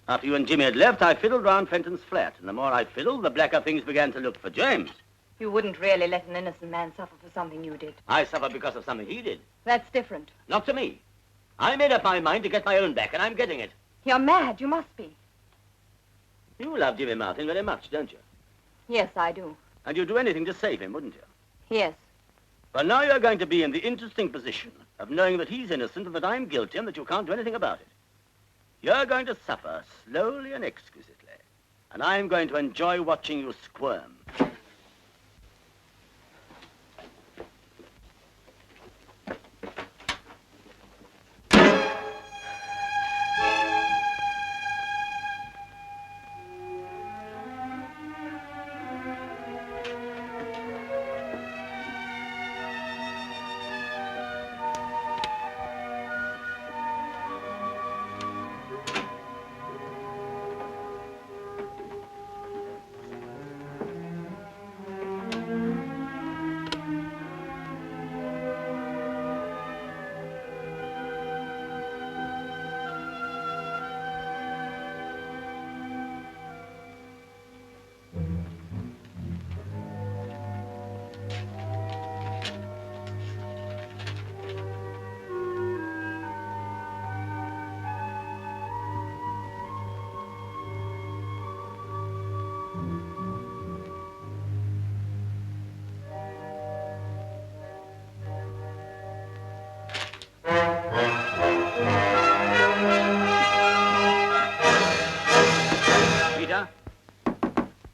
S2: After you and Jimmy had left, I fiddled round Fenton's flat. And the more I fiddled, the blacker things began to look for James.
S3: You wouldn't really let an innocent man suffer for something you did.
S2: I suffered because of something he did.
S3: That's different.
S2: Not to me. I made up my mind to get my own back, and I'm getting it.
S3: You're mad. You must be.
S2: You love Jimmy Martin very much, don't you?
S3: Yes, I do.
S2: And you'd do anything to save him, wouldn't you?
S3: Yes.
S2: Well, now you're going to be in the interesting position of knowing that he's innocent and that I'm guilty and that you can't do anything about it. You're going to suffer slowly and exquisitely, and I'm going to enjoy watching you squirm.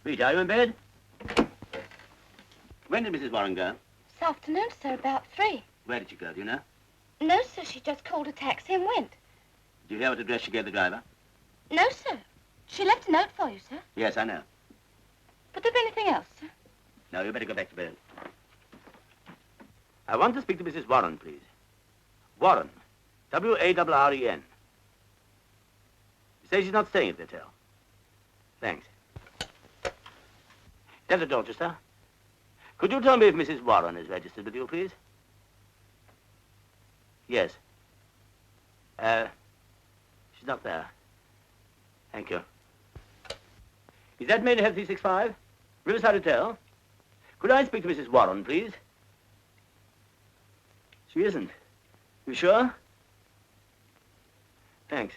S2: Rita, are you in bed? When did Mrs. Warren go?
S4: This afternoon, sir, about 3.
S2: Where did she go, do you know?
S4: No, sir, she just called a taxi and went.
S2: Did you hear what address she gave the driver?
S4: No, sir. She left a note for you, sir.
S2: Yes, I know.
S4: But there anything else, sir?
S2: No, you better go back to bed. I want to speak to Mrs. Warren, please. Warren. W-A-R-R-E-N. She says she's not staying at the hotel. Thanks. Dr. Dorchester, could you tell me if Mrs. Warren is registered with you, please? Yes. She's not there. Thank you. Is that Maidenhead 365? Riverside Hotel? Could I speak to Mrs. Warren, please? She isn't. You sure? Thanks.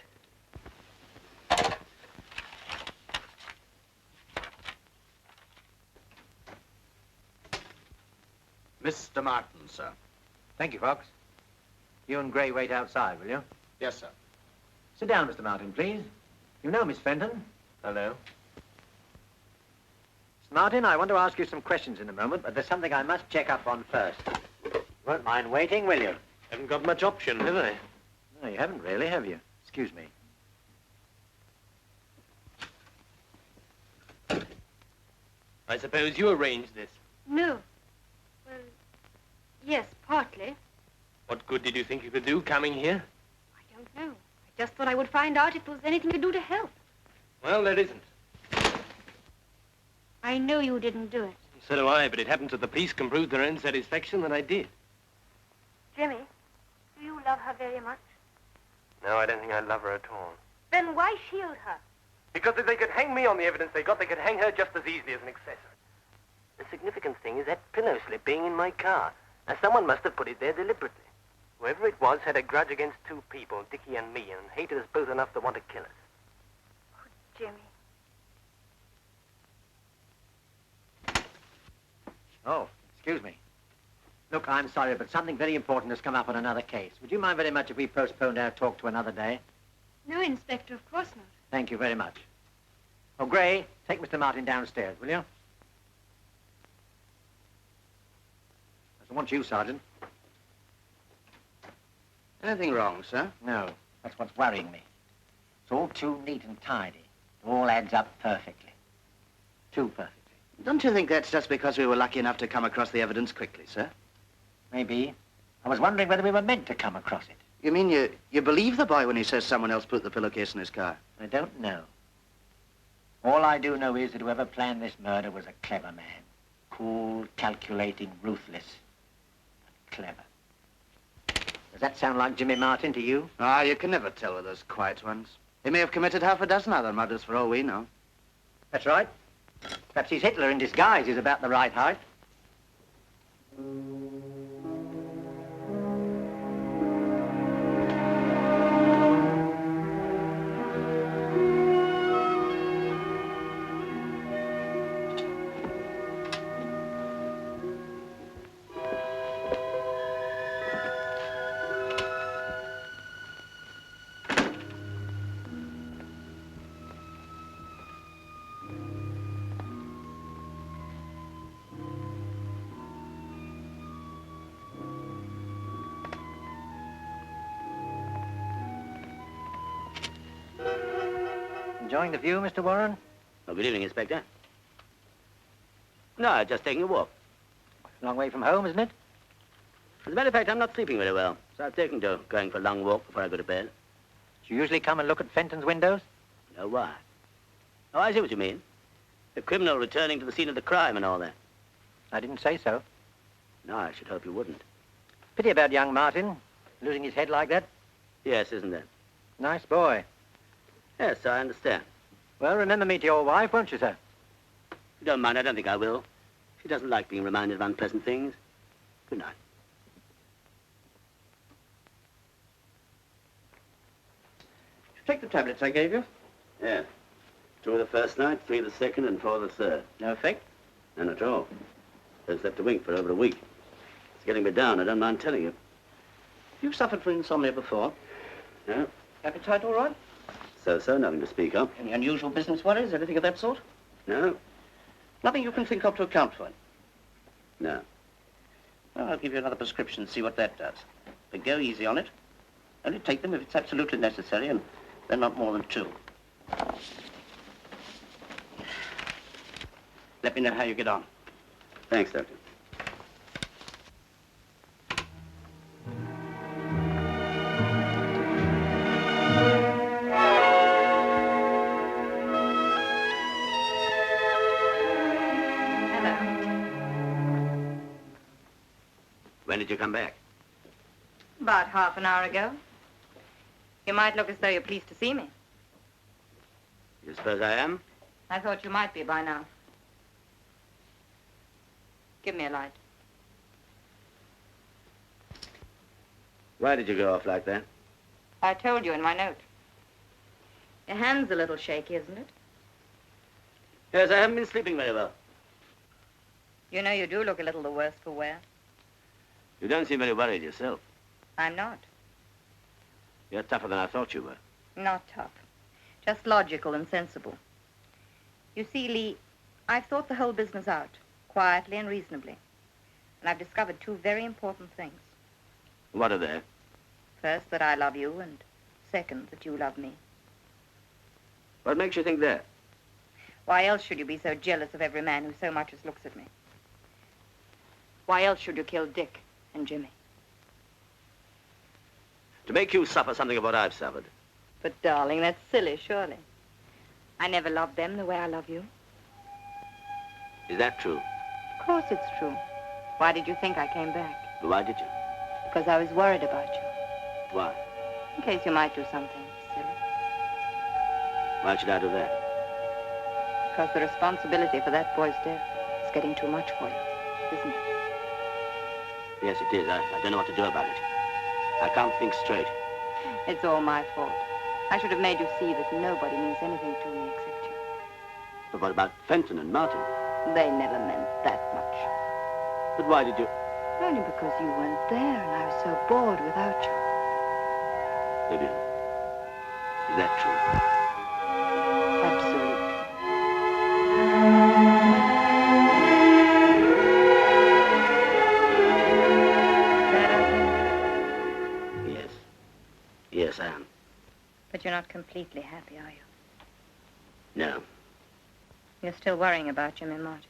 S8: Mr. Martin, sir.
S5: Thank you, Fox. You and Gray wait outside, will you?
S8: Yes, sir.
S5: Sit down, Mr. Martin, please. You know Miss Fenton.
S8: Hello.
S5: Miss Martin, I want to ask you some questions in a moment, but there's something I must check up on first. You won't mind waiting, will you?
S6: Haven't got much option, have I?
S5: No, you haven't really, have you? Excuse me.
S6: I suppose you arranged this.
S4: No. Well, yes, partly.
S6: What good did you think you could do coming here?
S4: I don't know. I just thought I would find out if there was anything to do to help.
S6: Well, there isn't.
S4: I know you didn't do it.
S6: So do I, but it happens that the police can prove to their own satisfaction that I did.
S4: Jimmy, do you love her very much?
S6: No, I don't think I love her at all.
S4: Then why shield her?
S6: Because if they could hang me on the evidence they got, they could hang her just as easily as an accessory.
S9: The significant thing is that pillow slip being in my car. Now, someone must have put it there deliberately. Whoever it was had a grudge against two people, Dickie and me, and hated us both enough to want to kill us.
S4: Oh, Jimmy.
S5: Oh, excuse me. Look, I'm sorry, but something very important has come up on another case. Would you mind very much if we postponed our talk to another day?
S4: No, Inspector, of course not.
S5: Thank you very much. Oh, Gray, take Mr. Martin downstairs, will you? I want you, Sergeant.
S8: Anything wrong, sir?
S5: No, that's what's worrying me. It's all too neat and tidy. It all adds up perfectly. Too perfectly.
S8: Don't you think that's just because we were lucky enough to come across the evidence quickly, sir?
S5: Maybe. I was wondering whether we were meant to come across it.
S8: You mean you believe the boy when he says someone else put the pillowcase in his car?
S5: I don't know. All I do know is that whoever planned this murder was a clever man. Cool, calculating, ruthless. But clever. Does that sound like Jimmy Martin to you?
S8: Ah, you can never tell with those quiet ones. He may have committed half a dozen other murders for all we know.
S5: That's right. Perhaps he's Hitler in disguise. He's about the right height. Enjoying the view, Mr. Warren?
S2: Oh, good evening, Inspector. No, just taking a walk.
S5: Long way from home, isn't it?
S2: As a matter of fact, I'm not sleeping very well, so I've taken to going for a long walk before I go to bed.
S5: Do you usually come and look at Fenton's windows?
S2: No, why? Oh, I see what you mean. The criminal returning to the scene of the crime and all that.
S5: I didn't say so.
S2: No, I should hope you wouldn't.
S5: Pity about young Martin, losing his head like that.
S2: Yes, isn't it?
S5: Nice boy.
S2: Yes, I understand.
S5: Well, remember me to your wife, won't you, sir?
S2: If you don't mind, I don't think I will. She doesn't like being reminded of unpleasant things. Good night.
S8: Did you take the tablets I gave you?
S2: Yeah. 2 the first night, 3 the second, and 4 the third.
S8: No effect?
S2: None at all. I've slept a wink for over a week. It's getting me down, I don't mind telling you.
S8: You've suffered from insomnia before.
S2: No?
S8: Appetite all right?
S2: So, nothing to speak of.
S8: Any unusual business worries, anything of that sort?
S2: No?
S8: Nothing you can think of to account for it?
S2: No.
S8: Well, I'll give you another prescription and see what that does. But go easy on it. Only take them if it's absolutely necessary, and then not more than 2. Let me know how you get on.
S2: Thanks, Doctor. When did you come back?
S3: About half an hour ago. You might look as though you're pleased to see me.
S2: You suppose I am?
S3: I thought you might be by now. Give me a light.
S2: Why did you go off like that?
S3: I told you in my note. Your hand's a little shaky, isn't it?
S2: Yes, I haven't been sleeping very well.
S3: You know you do look a little the worse for wear.
S2: You don't seem very worried yourself.
S3: I'm not.
S2: You're tougher than I thought you were.
S3: Not tough. Just logical and sensible. You see, Lee, I've thought the whole business out, quietly and reasonably. And I've discovered 2 very important things.
S2: What are they?
S3: First, that I love you, and second, that you love me.
S2: What makes you think that?
S3: Why else should you be so jealous of every man who so much as looks at me? Why else should you kill Dick and Jimmy?
S2: To make you suffer something of what I've suffered.
S3: But, darling, that's silly, surely. I never loved them the way I love you.
S2: Is that true?
S3: Of course it's true. Why did you think I came back?
S2: But why did you?
S3: Because I was worried about you.
S2: Why?
S3: In case you might do something silly.
S2: Why should I do that?
S3: Because the responsibility for that boy's death is getting too much for you, isn't it?
S2: Yes, it is. I don't know what to do about it. I can't think straight.
S3: It's all my fault. I should have made you see that nobody means anything to me except you.
S2: But what about Fenton and Martin?
S3: They never meant that much.
S2: But why did you...
S3: Only because you weren't there and I was so bored without you.
S2: Vivien, is that true?
S3: Absolutely.
S2: Yes. Yes, I am.
S3: But you're not completely happy, are you?
S2: No.
S3: You're still worrying about Jimmy Martin.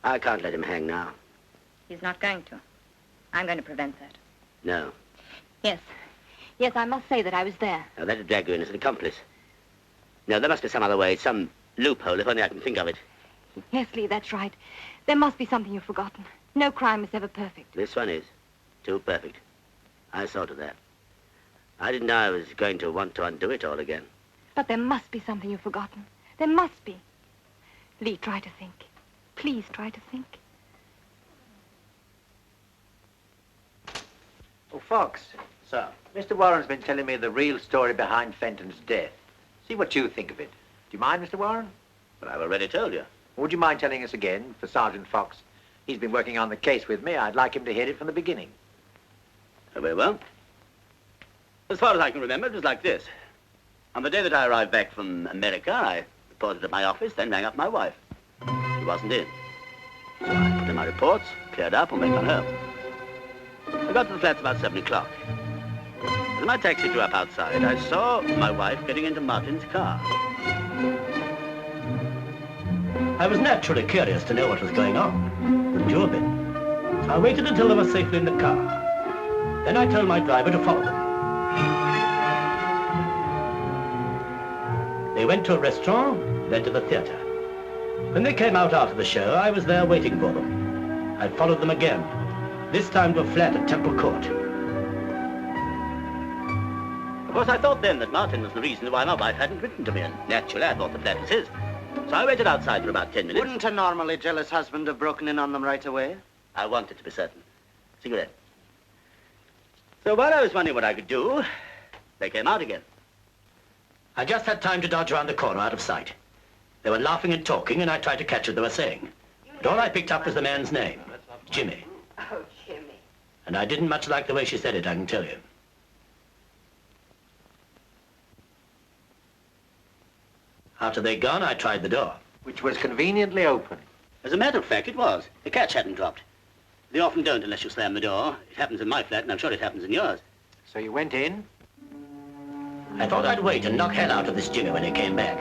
S2: I can't let him hang now.
S3: He's not going to. I'm going to prevent that.
S2: No.
S3: Yes. Yes, I must say that I was there.
S2: Now, that'd drag you in as an accomplice. No, there must be some other way, some loophole, if only I can think of it.
S3: Yes, Lee, that's right. There must be something you've forgotten. No crime is ever perfect.
S2: This one is. Too perfect. I saw to that. I didn't know I was going to want to undo it all again.
S3: But there must be something you've forgotten. There must be. Lee, try to think. Please try to think.
S5: Oh, Fox.
S8: Sir.
S5: Mr. Warren's been telling me the real story behind Fenton's death. See what you think of it. Do you mind, Mr. Warren?
S2: But I've already told you.
S5: Would you mind telling us again for Sergeant Fox? He's been working on the case with me. I'd like him to hear it from the beginning.
S2: Very well. As far as I can remember, it was like this. On the day that I arrived back from America, I reported at my office, then rang up my wife. She wasn't in. So I put in my reports, cleared up, and went on home. I got to the flats about 7 o'clock. As my taxi drew up outside, I saw my wife getting into Martin's car. I was naturally curious to know what was going on. Wouldn't you have been? So I waited until they were safely in the car. Then I told my driver to follow them. They went to a restaurant, then to the theater. When they came out after the show, I was there waiting for them. I followed them again, this time to a flat at Temple Court. Of course, I thought then that Martin was the reason why my wife hadn't written to me, and naturally I thought the flat was his. So I waited outside for about 10 minutes.
S8: Wouldn't a normally jealous husband have broken in on them right away?
S2: I wanted to be certain. Cigarette. So while I was wondering what I could do, they came out again. I just had time to dodge around the corner out of sight. They were laughing and talking, and I tried to catch what they were saying. But all I picked up was the man's name, Jimmy.
S3: Oh, Jimmy.
S2: And I didn't much like the way she said it, I can tell you. After they'd gone, I tried the door.
S5: Which was conveniently open.
S2: As a matter of fact, it was. The catch hadn't dropped. They often don't unless you slam the door. It happens in my flat, and I'm sure it happens in yours.
S5: So you went in?
S2: I thought I'd wait and knock hell out of this Jimmy when he came back.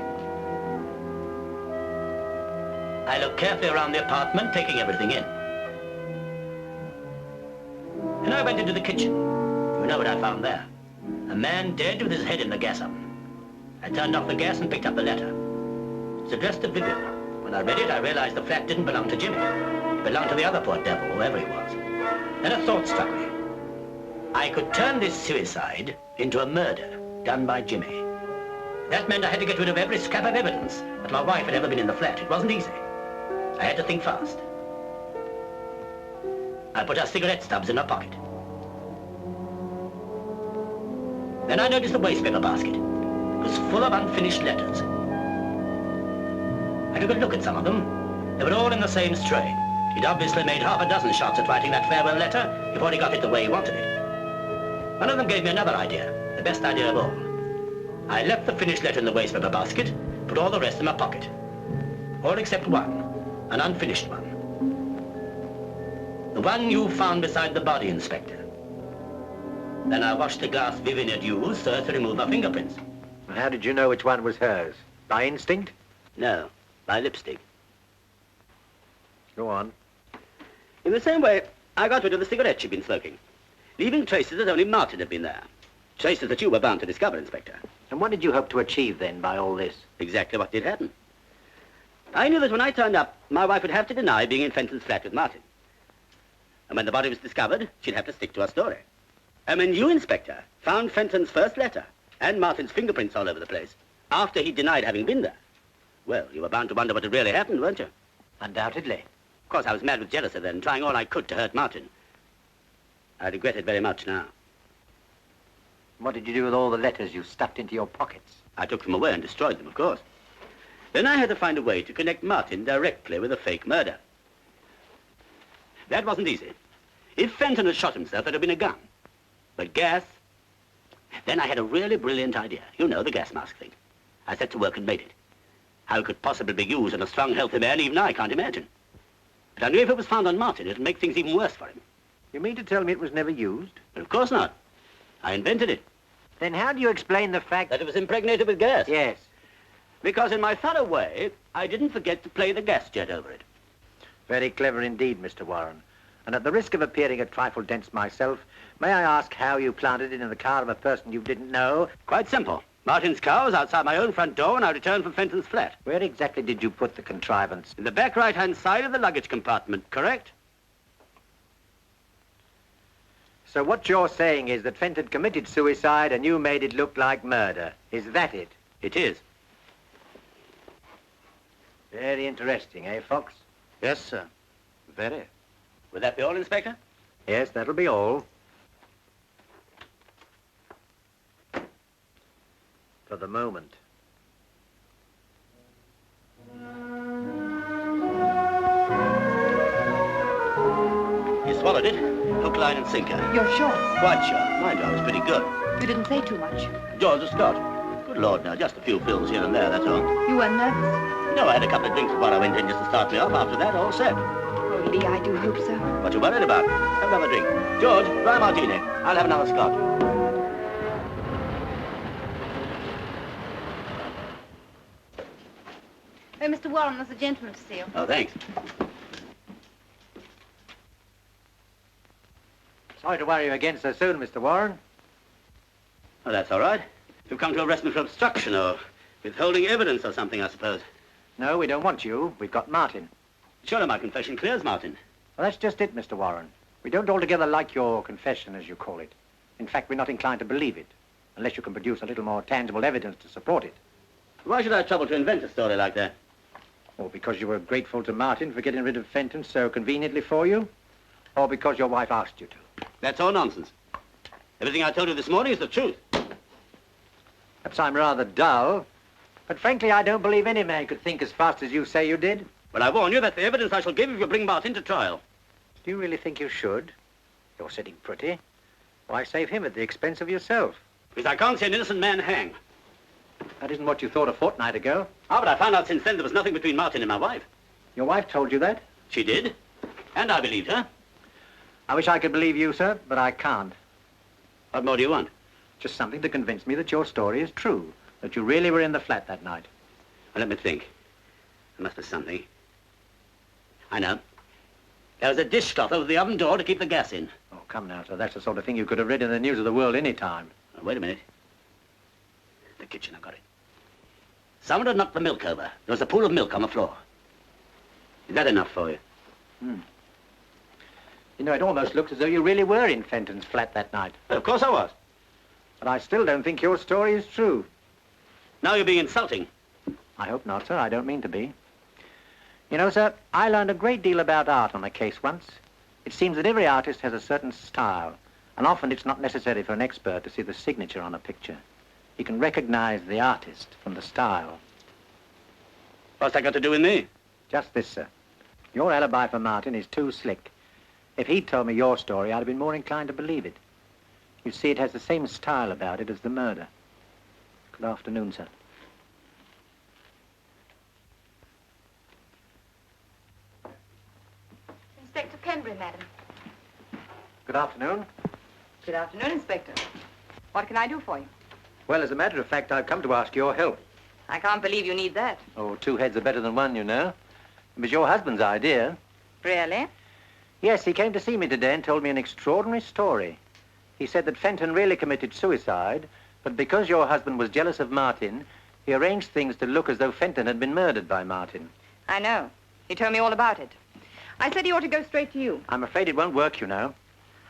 S2: I looked carefully around the apartment, taking everything in. Then I went into the kitchen. You know what I found there? A man dead with his head in the gas oven. I turned off the gas and picked up the letter. It's addressed to Vivien. When I read it, I realized the flat didn't belong to Jimmy. It belonged to the other poor devil, whoever he was. Then a thought struck me. I could turn this suicide into a murder done by Jimmy. That meant I had to get rid of every scrap of evidence that my wife had ever been in the flat. It wasn't easy. I had to think fast. I put her cigarette stubs in her pocket. Then I noticed the waste paper basket. It was full of unfinished letters. I took a look at some of them. They were all in the same strain. He'd obviously made half a dozen shots at writing that farewell letter before he got it the way he wanted it. One of them gave me another idea, the best idea of all. I left the finished letter in the waste paper basket, put all the rest in my pocket. All except one, an unfinished one. The one you found beside the body, Inspector. Then I washed the glass Vivien had used so as to remove her fingerprints.
S5: And how did you know which one was hers? By instinct?
S2: No, by lipstick.
S5: Go on.
S2: In the same way, I got rid of the cigarette she'd been smoking. leaving traces that only Martin had been there. Traces that you were bound to discover, Inspector.
S5: And what did you hope to achieve then by all this?
S2: Exactly what did happen. I knew that when I turned up, my wife would have to deny being in Fenton's flat with Martin. And when the body was discovered, she'd have to stick to her story. And when you, Inspector, found Fenton's first letter and Martin's fingerprints all over the place, after he denied having been there, well, you were bound to wonder what had really happened, weren't you?
S5: Undoubtedly.
S2: Of course, I was mad with jealousy then, trying all I could to hurt Martin. I regret it very much now.
S5: What did you do with all the letters you stuffed into your pockets?
S2: I took them away and destroyed them, of course. Then I had to find a way to connect Martin directly with a fake murder. That wasn't easy. If Fenton had shot himself, there'd have been a gun. But gas... Then I had a really brilliant idea. You know, the gas mask thing. I set to work and made it. How it could possibly be used on a strong, healthy man, even I can't imagine. But I knew if it was found on Martin, it'd make things even worse for him.
S5: You mean to tell me it was never used?
S2: But of course not. I invented it.
S5: Then how do you explain the fact
S2: That it was impregnated with gas?
S5: Yes.
S2: Because in my thorough way, I didn't forget to play the gas jet over it.
S5: Very clever indeed, Mr. Warren. And at the risk of appearing a trifle dense myself, may I ask how you planted it in the car of a person you didn't know?
S2: Quite simple. Martin's car was outside my own front door when I returned from Fenton's flat.
S5: Where exactly did you put the contrivance?
S2: In the back right-hand side of the luggage compartment, correct?
S5: So what you're saying is that Fenton committed suicide and you made it look like murder. Is that it?
S2: It is.
S5: Very interesting, eh, Fox?
S8: Yes, sir. Very.
S2: Would that be all, Inspector?
S5: Yes, that'll be all. For the moment.
S2: You swallowed it. Hook, line, and sinker.
S10: You're sure?
S2: Quite sure. My job was pretty good.
S10: You didn't say too much.
S2: George Scott. Good Lord, now, just a few fills here and there, that's all.
S10: You weren't nervous?
S2: No, I had a couple of drinks before I went in just to start me off. After that, all set.
S10: Oh, Lee, I do hope so.
S2: What you worried about? Have another drink. George, dry martini. I'll have another Scotch.
S4: Oh, Mr. Warren, there's a gentleman to see you.
S2: Oh, thanks.
S5: Sorry to worry you again so soon, Mr. Warren.
S2: Oh, that's all right. You've come to arrest me for obstruction or withholding evidence or something, I suppose.
S5: No, we don't want you. We've got Martin.
S2: Surely my confession clears Martin.
S5: Well, that's just it, Mr. Warren. We don't altogether like your confession, as you call it. In fact, we're not inclined to believe it, unless you can produce a little more tangible evidence to support it.
S2: Why should I trouble to invent a story like that?
S5: Or because you were grateful to Martin for getting rid of Fenton so conveniently for you? Or because your wife asked you to?
S2: That's all nonsense. Everything I told you this morning is the truth.
S5: Perhaps I'm rather dull, but frankly, I don't believe any man could think as fast as you say you did.
S2: But I warn you that's the evidence I shall give if you bring Martin to trial.
S5: Do you really think you should? You're sitting pretty. Why save him at the expense of yourself?
S2: Because I can't see an innocent man hang.
S5: That isn't what you thought a fortnight ago.
S2: Ah, but I found out since then there was nothing between Martin and my wife.
S5: Your wife told you that?
S2: She did. And I believed her.
S5: I wish I could believe you, sir, but I can't.
S2: What more do you want?
S5: Just something to convince me that your story is true, that you really were in the flat that night.
S2: Well, let me think. There must be something. I know. There was a dishcloth over the oven door to keep the gas in.
S5: Oh, come now, sir. That's the sort of thing you could have read in the news of the world any time.
S2: Oh, wait a minute. The kitchen, I've got it. Someone had knocked the milk over. There was a pool of milk on the floor. Is that enough for you?
S5: You know, it almost looks as though you really were in Fenton's flat that night.
S2: Well, of course I was.
S5: But I still don't think your story is true.
S2: Now you're being insulting.
S5: I hope not, sir. I don't mean to be. You know, sir, I learned a great deal about art on a case once. It seems that every artist has a certain style, and often it's not necessary for an expert to see the signature on a picture. He can recognize the artist from the style.
S2: What's that got to do with me?
S5: Just this, sir. Your alibi for Martin is too slick. If he'd told me your story, I'd have been more inclined to believe it. You see, it has the same style about it as the murder. Good afternoon, sir.
S3: Inspector Penbury, madam.
S5: Good afternoon.
S10: Good afternoon, Inspector. What can I do for you?
S5: Well, as a matter of fact, I've come to ask your help.
S10: I can't believe you need that.
S5: Oh, two heads are better than one, you know. It was your husband's idea.
S10: Really?
S5: Yes, he came to see me today and told me an extraordinary story. He said that Fenton really committed suicide, but because your husband was jealous of Martin, he arranged things to look as though Fenton had been murdered by Martin.
S10: I know. He told me all about it. I said he ought to go straight to you.
S5: I'm afraid it won't work, you know.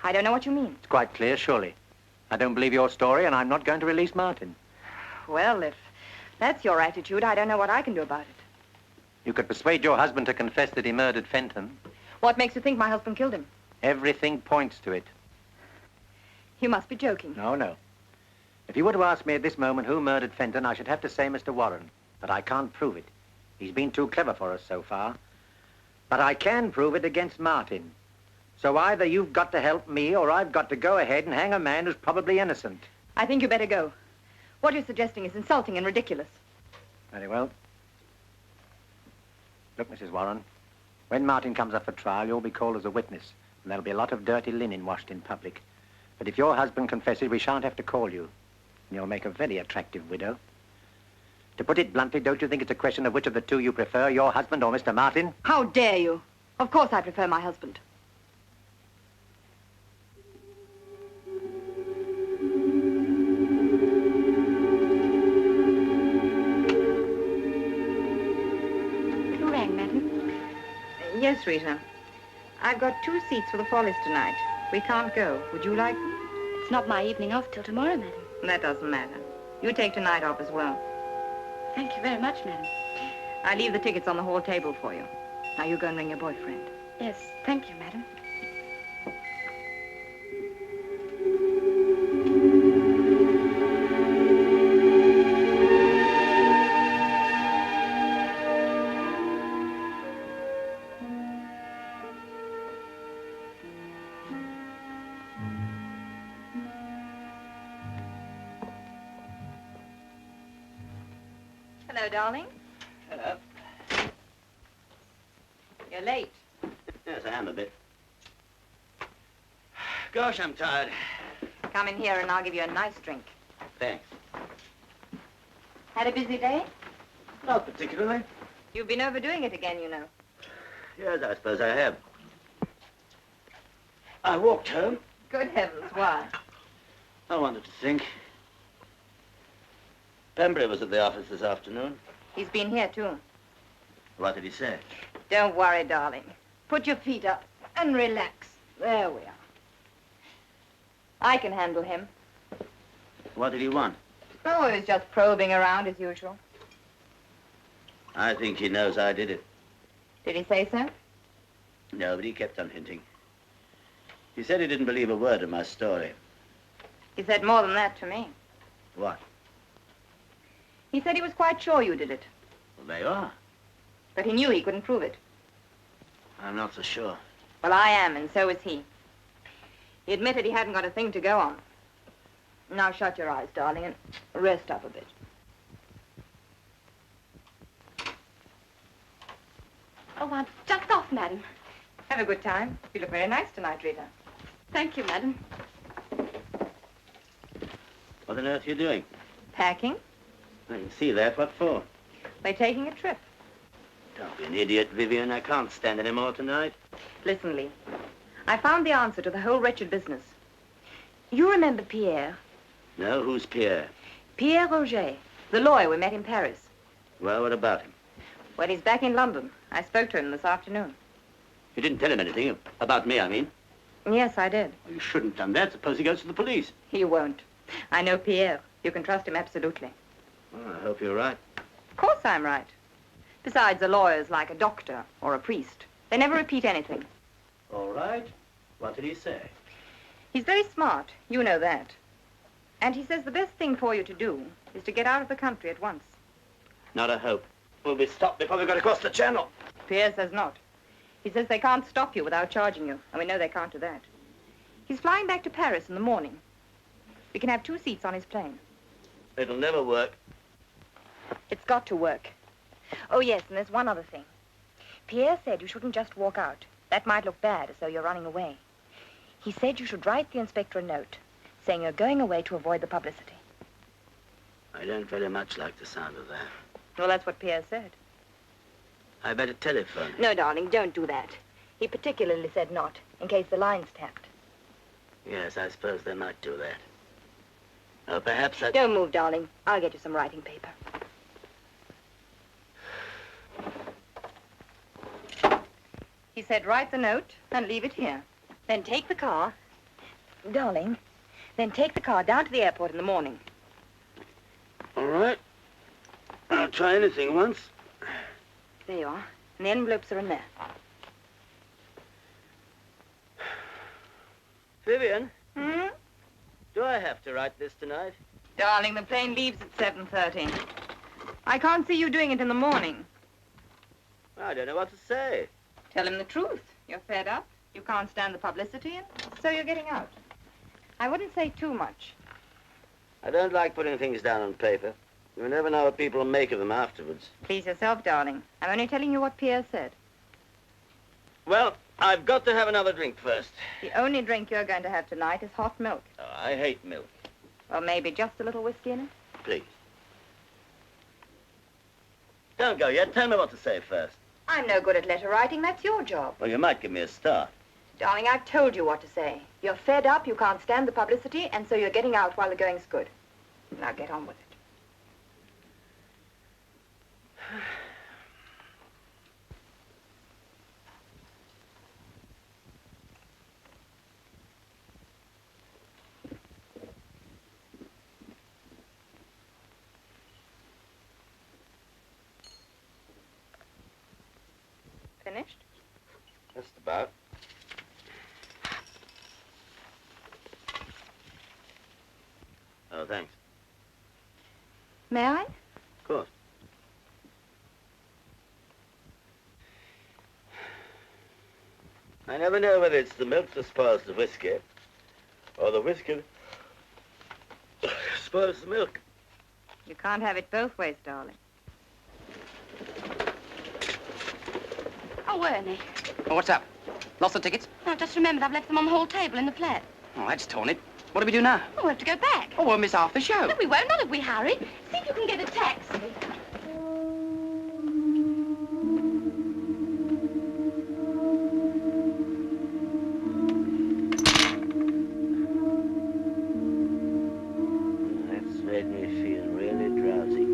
S10: I don't know what you mean.
S5: It's quite clear, surely. I don't believe your story, and I'm not going to release Martin.
S10: Well, if that's your attitude, I don't know what I can do about it.
S5: You could persuade your husband to confess that he murdered Fenton.
S10: What makes you think my husband killed him?
S5: Everything points to it.
S10: You must be joking.
S5: No, no. If you were to ask me at this moment who murdered Fenton, I should have to say Mr. Warren. But I can't prove it. He's been too clever for us so far. But I can prove it against Martin. So either you've got to help me, or I've got to go ahead and hang a man who's probably innocent.
S10: I think you better go. What you're suggesting is insulting and ridiculous.
S5: Very well. Look, Mrs. Warren, when Martin comes up for trial, you'll be called as a witness, and there'll be a lot of dirty linen washed in public. But if your husband confesses, we shan't have to call you. And you'll make a very attractive widow. To put it bluntly, don't you think it's a question of which of the two you prefer, your husband or Mr. Martin?
S10: How dare you? Of course I prefer my husband.
S4: Who rang, madam?
S10: Yes, Rita. I've got 2 seats for the Follies tonight. We can't go. Would you like them?
S4: It's not my evening off till tomorrow, madam.
S10: That doesn't matter. You take tonight off as well.
S4: Thank you very much, madam.
S10: I leave the tickets on the hall table for you. Now you go and ring your boyfriend.
S4: Yes, thank you, madam.
S10: Hello, darling.
S2: Hello.
S10: You're late.
S2: Yes, I am a bit. Gosh, I'm tired.
S10: Come in here and I'll give you a nice drink.
S2: Thanks.
S10: Had a busy day?
S2: Not particularly.
S10: You've been overdoing it again, you know.
S2: Yes, I suppose I have. I walked home.
S10: Good heavens, why?
S2: I wanted to think. Pembury was at the office this afternoon.
S10: He's been here, too.
S2: What did he say?
S10: Don't worry, darling. Put your feet up and relax. There we are. I can handle him.
S2: What did he want?
S10: Oh, he was just probing around as usual.
S2: I think he knows I did it.
S10: Did he say so?
S2: No, but he kept on hinting. He said he didn't believe a word of my story.
S10: He said more than that to me.
S2: What?
S10: He said he was quite sure you did it.
S2: Well, there you are.
S10: But he knew he couldn't prove it.
S2: I'm not so sure.
S10: Well, I am, and so is he. He admitted he hadn't got a thing to go on. Now shut your eyes, darling, and rest up a bit.
S4: Oh, I'm just off, madam.
S10: Have a good time. You look very nice tonight, Rita.
S4: Thank you, madam.
S2: What on earth are you doing?
S10: Packing?
S2: I can see that. What for?
S10: They're taking a trip.
S2: Don't be an idiot, Vivien. I can't stand any more tonight.
S10: Listen, Lee. I found the answer to the whole wretched business. You remember Pierre?
S2: No? Who's Pierre?
S10: Pierre Roget, the lawyer we met in Paris.
S2: Well, what about him?
S10: Well, he's back in London. I spoke to him this afternoon.
S2: You didn't tell him anything about me, I mean.
S10: Yes, I did.
S2: Well, you shouldn't have done that. Suppose he goes to the police.
S10: He won't. I know Pierre. You can trust him absolutely.
S2: Well, I hope you're right.
S10: Of course I'm right. Besides, a lawyer's like a doctor or a priest. They never repeat anything.
S2: All right. What did he say?
S10: He's very smart. You know that. And he says the best thing for you to do is to get out of the country at once.
S2: Not a hope. We'll be stopped before we got across the channel.
S10: Pierre says not. He says they can't stop you without charging you, and we know they can't do that. He's flying back to Paris in the morning. We can have 2 seats on his plane.
S2: It'll never work.
S10: It's got to work. Oh, yes, and there's one other thing. Pierre said you shouldn't just walk out. That might look bad, as though you're running away. He said you should write the inspector a note, saying you're going away to avoid the publicity.
S2: I don't very much like the sound of that.
S10: Well, that's what Pierre said.
S2: I better telephone.
S10: No, darling, don't do that. He particularly said not, in case the line's tapped.
S2: Yes, I suppose they might do that. Perhaps I...
S10: Don't move, darling. I'll get you some writing paper. He said write the note and leave it here. Then take the car. Darling, then take the car down to the airport in the morning.
S2: All right. I'll try anything once.
S10: There you are. And the envelopes are in there.
S2: Vivien,
S10: Hmm?
S2: do I have to write this tonight?
S10: Darling, the plane leaves at 7:30. I can't see you doing it in the morning.
S2: I don't know what to say.
S10: Tell him the truth. You're fed up. You can't stand the publicity, and so you're getting out. I wouldn't say too much.
S2: I don't like putting things down on paper. You never know what people will make of them afterwards.
S10: Please yourself, darling. I'm only telling you what Pierre said.
S2: Well, I've got to have another drink first.
S10: The only drink you're going to have tonight is hot milk.
S2: Oh, I hate milk.
S10: Or maybe just a little whiskey in it.
S2: Please. Don't go yet. Tell me what to say first.
S10: I'm no good at letter writing. That's your job.
S2: Well, you might give me a start.
S10: Darling, I've told you what to say. You're fed up, you can't stand the publicity, and so you're getting out while the going's good. Now get on with it. Finished?
S2: Just about. Oh, thanks.
S10: May I?
S2: Of course. I never know whether it's the milk that spoils the whiskey, or the whiskey that spoils the milk.
S10: You can't have it both ways, darling.
S11: Oh, Ernie.
S1: Oh, what's up? Lost the tickets?
S11: No, just remembered I've left them on the hall table in the flat.
S1: Oh, that's torn it. What do we do now?
S11: Oh, we'll have to go back.
S1: Oh, we'll miss half the show.
S11: No, we won't, not if we hurry. See if you can get a taxi.
S2: That's made me feel really drowsy.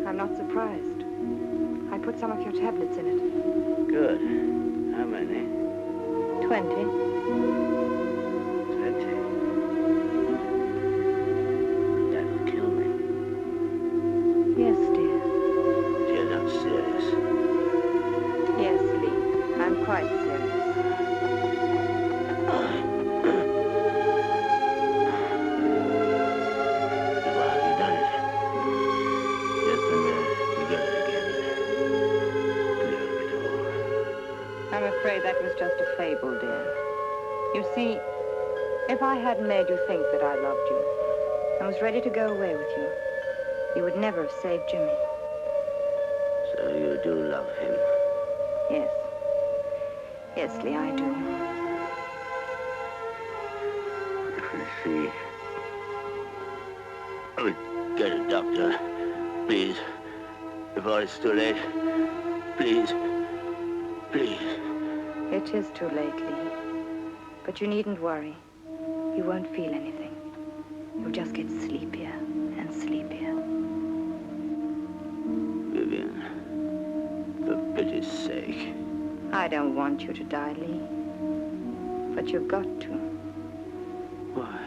S10: I'm not surprised. I put some of your tablets in it.
S2: Good. How many?
S10: 20.
S2: 20. That'll kill me.
S10: Yes, dear.
S2: You're not serious.
S10: Yes, Lee. I'm quite serious.
S2: Why have you done it? Just when we're together again. Clear up it all.
S10: I'm afraid that was just a fable, dear. You see, if I hadn't made you think that I loved you, and was ready to go away with you, you would never have saved Jimmy.
S2: So you do love him?
S10: Yes. Yes, Lee, I do.
S2: I see. Oh, get a doctor, please. Before it's too late. Please. Please.
S10: It is too late, Lee. But you needn't worry. You won't feel anything. You'll just get sleepier and sleepier.
S2: Vivien, for pity's sake.
S10: I don't want you to die, Lee. But you've got to.
S2: Why?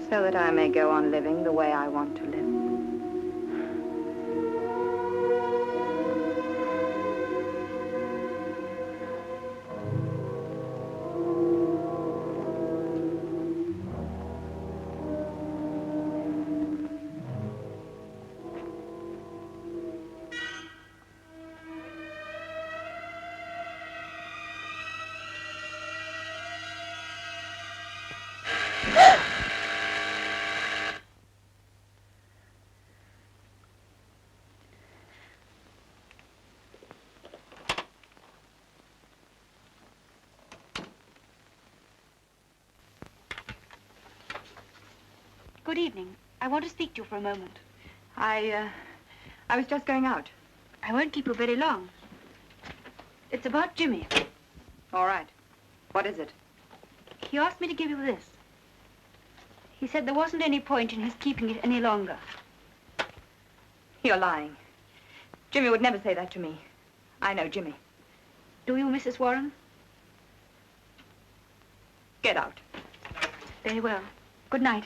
S10: So that I may go on living the way I want to live.
S11: Good evening. I want to speak to you for a moment.
S10: I was just going out.
S11: I won't keep you very long. It's about Jimmy.
S10: All right. What is it?
S4: he asked me to give you this. He said there wasn't any point in his keeping it any longer.
S10: You're lying. Jimmy would never say that to me. I know Jimmy.
S4: Do you, Mrs. Warren?
S10: Get out.
S4: Very well. Good night.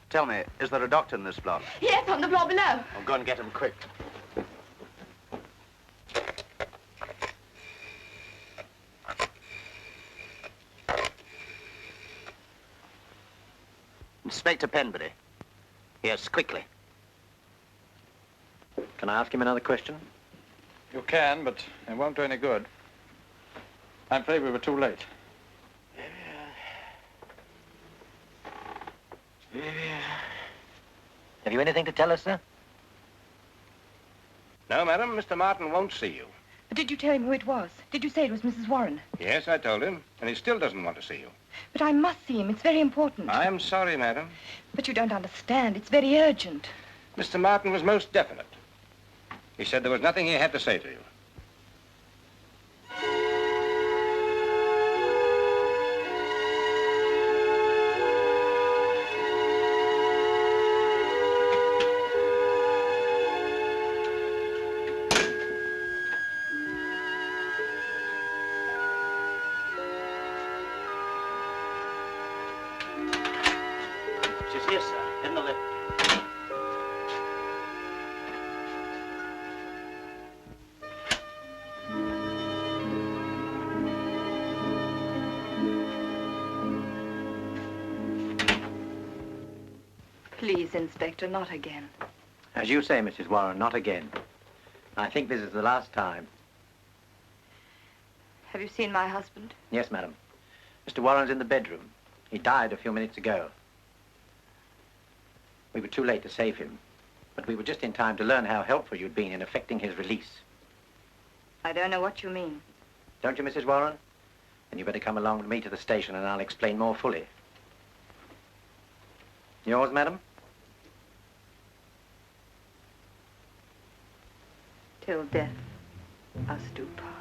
S12: Tell me, is there a doctor in this block?
S10: Yes, on the floor below.
S12: I'll go and get him quick. Inspector Penbury. Yes, quickly.
S5: Can I ask him another question?
S13: You can, but it won't do any good. I'm afraid we were too late.
S5: Have you anything to tell us, sir?
S14: No, madam, Mr. Martin won't see you.
S10: But did you tell him who it was? Did you say it was Mrs. Warren?
S14: Yes, I told him, and he still doesn't want to see you.
S10: But I must see him. It's very important.
S14: I'm sorry, madam.
S10: But you don't understand. It's very urgent.
S14: Mr. Martin was most definite. He said there was nothing he had to say to you.
S8: She's here, sir, in the lift.
S10: Please, Inspector, not again.
S5: As you say, Mrs. Warren, not again. I think this is the last time.
S10: Have you seen my husband?
S5: Yes, madam. Mr. Warren's in the bedroom. He died a few minutes ago. We were too late to save him, but we were just in time to learn how helpful you'd been in effecting his release.
S10: I don't know what you mean.
S5: Don't you, Mrs. Warren? Then you better come along with me to the station and I'll explain more fully. Yours, madam?
S10: Till death us do part.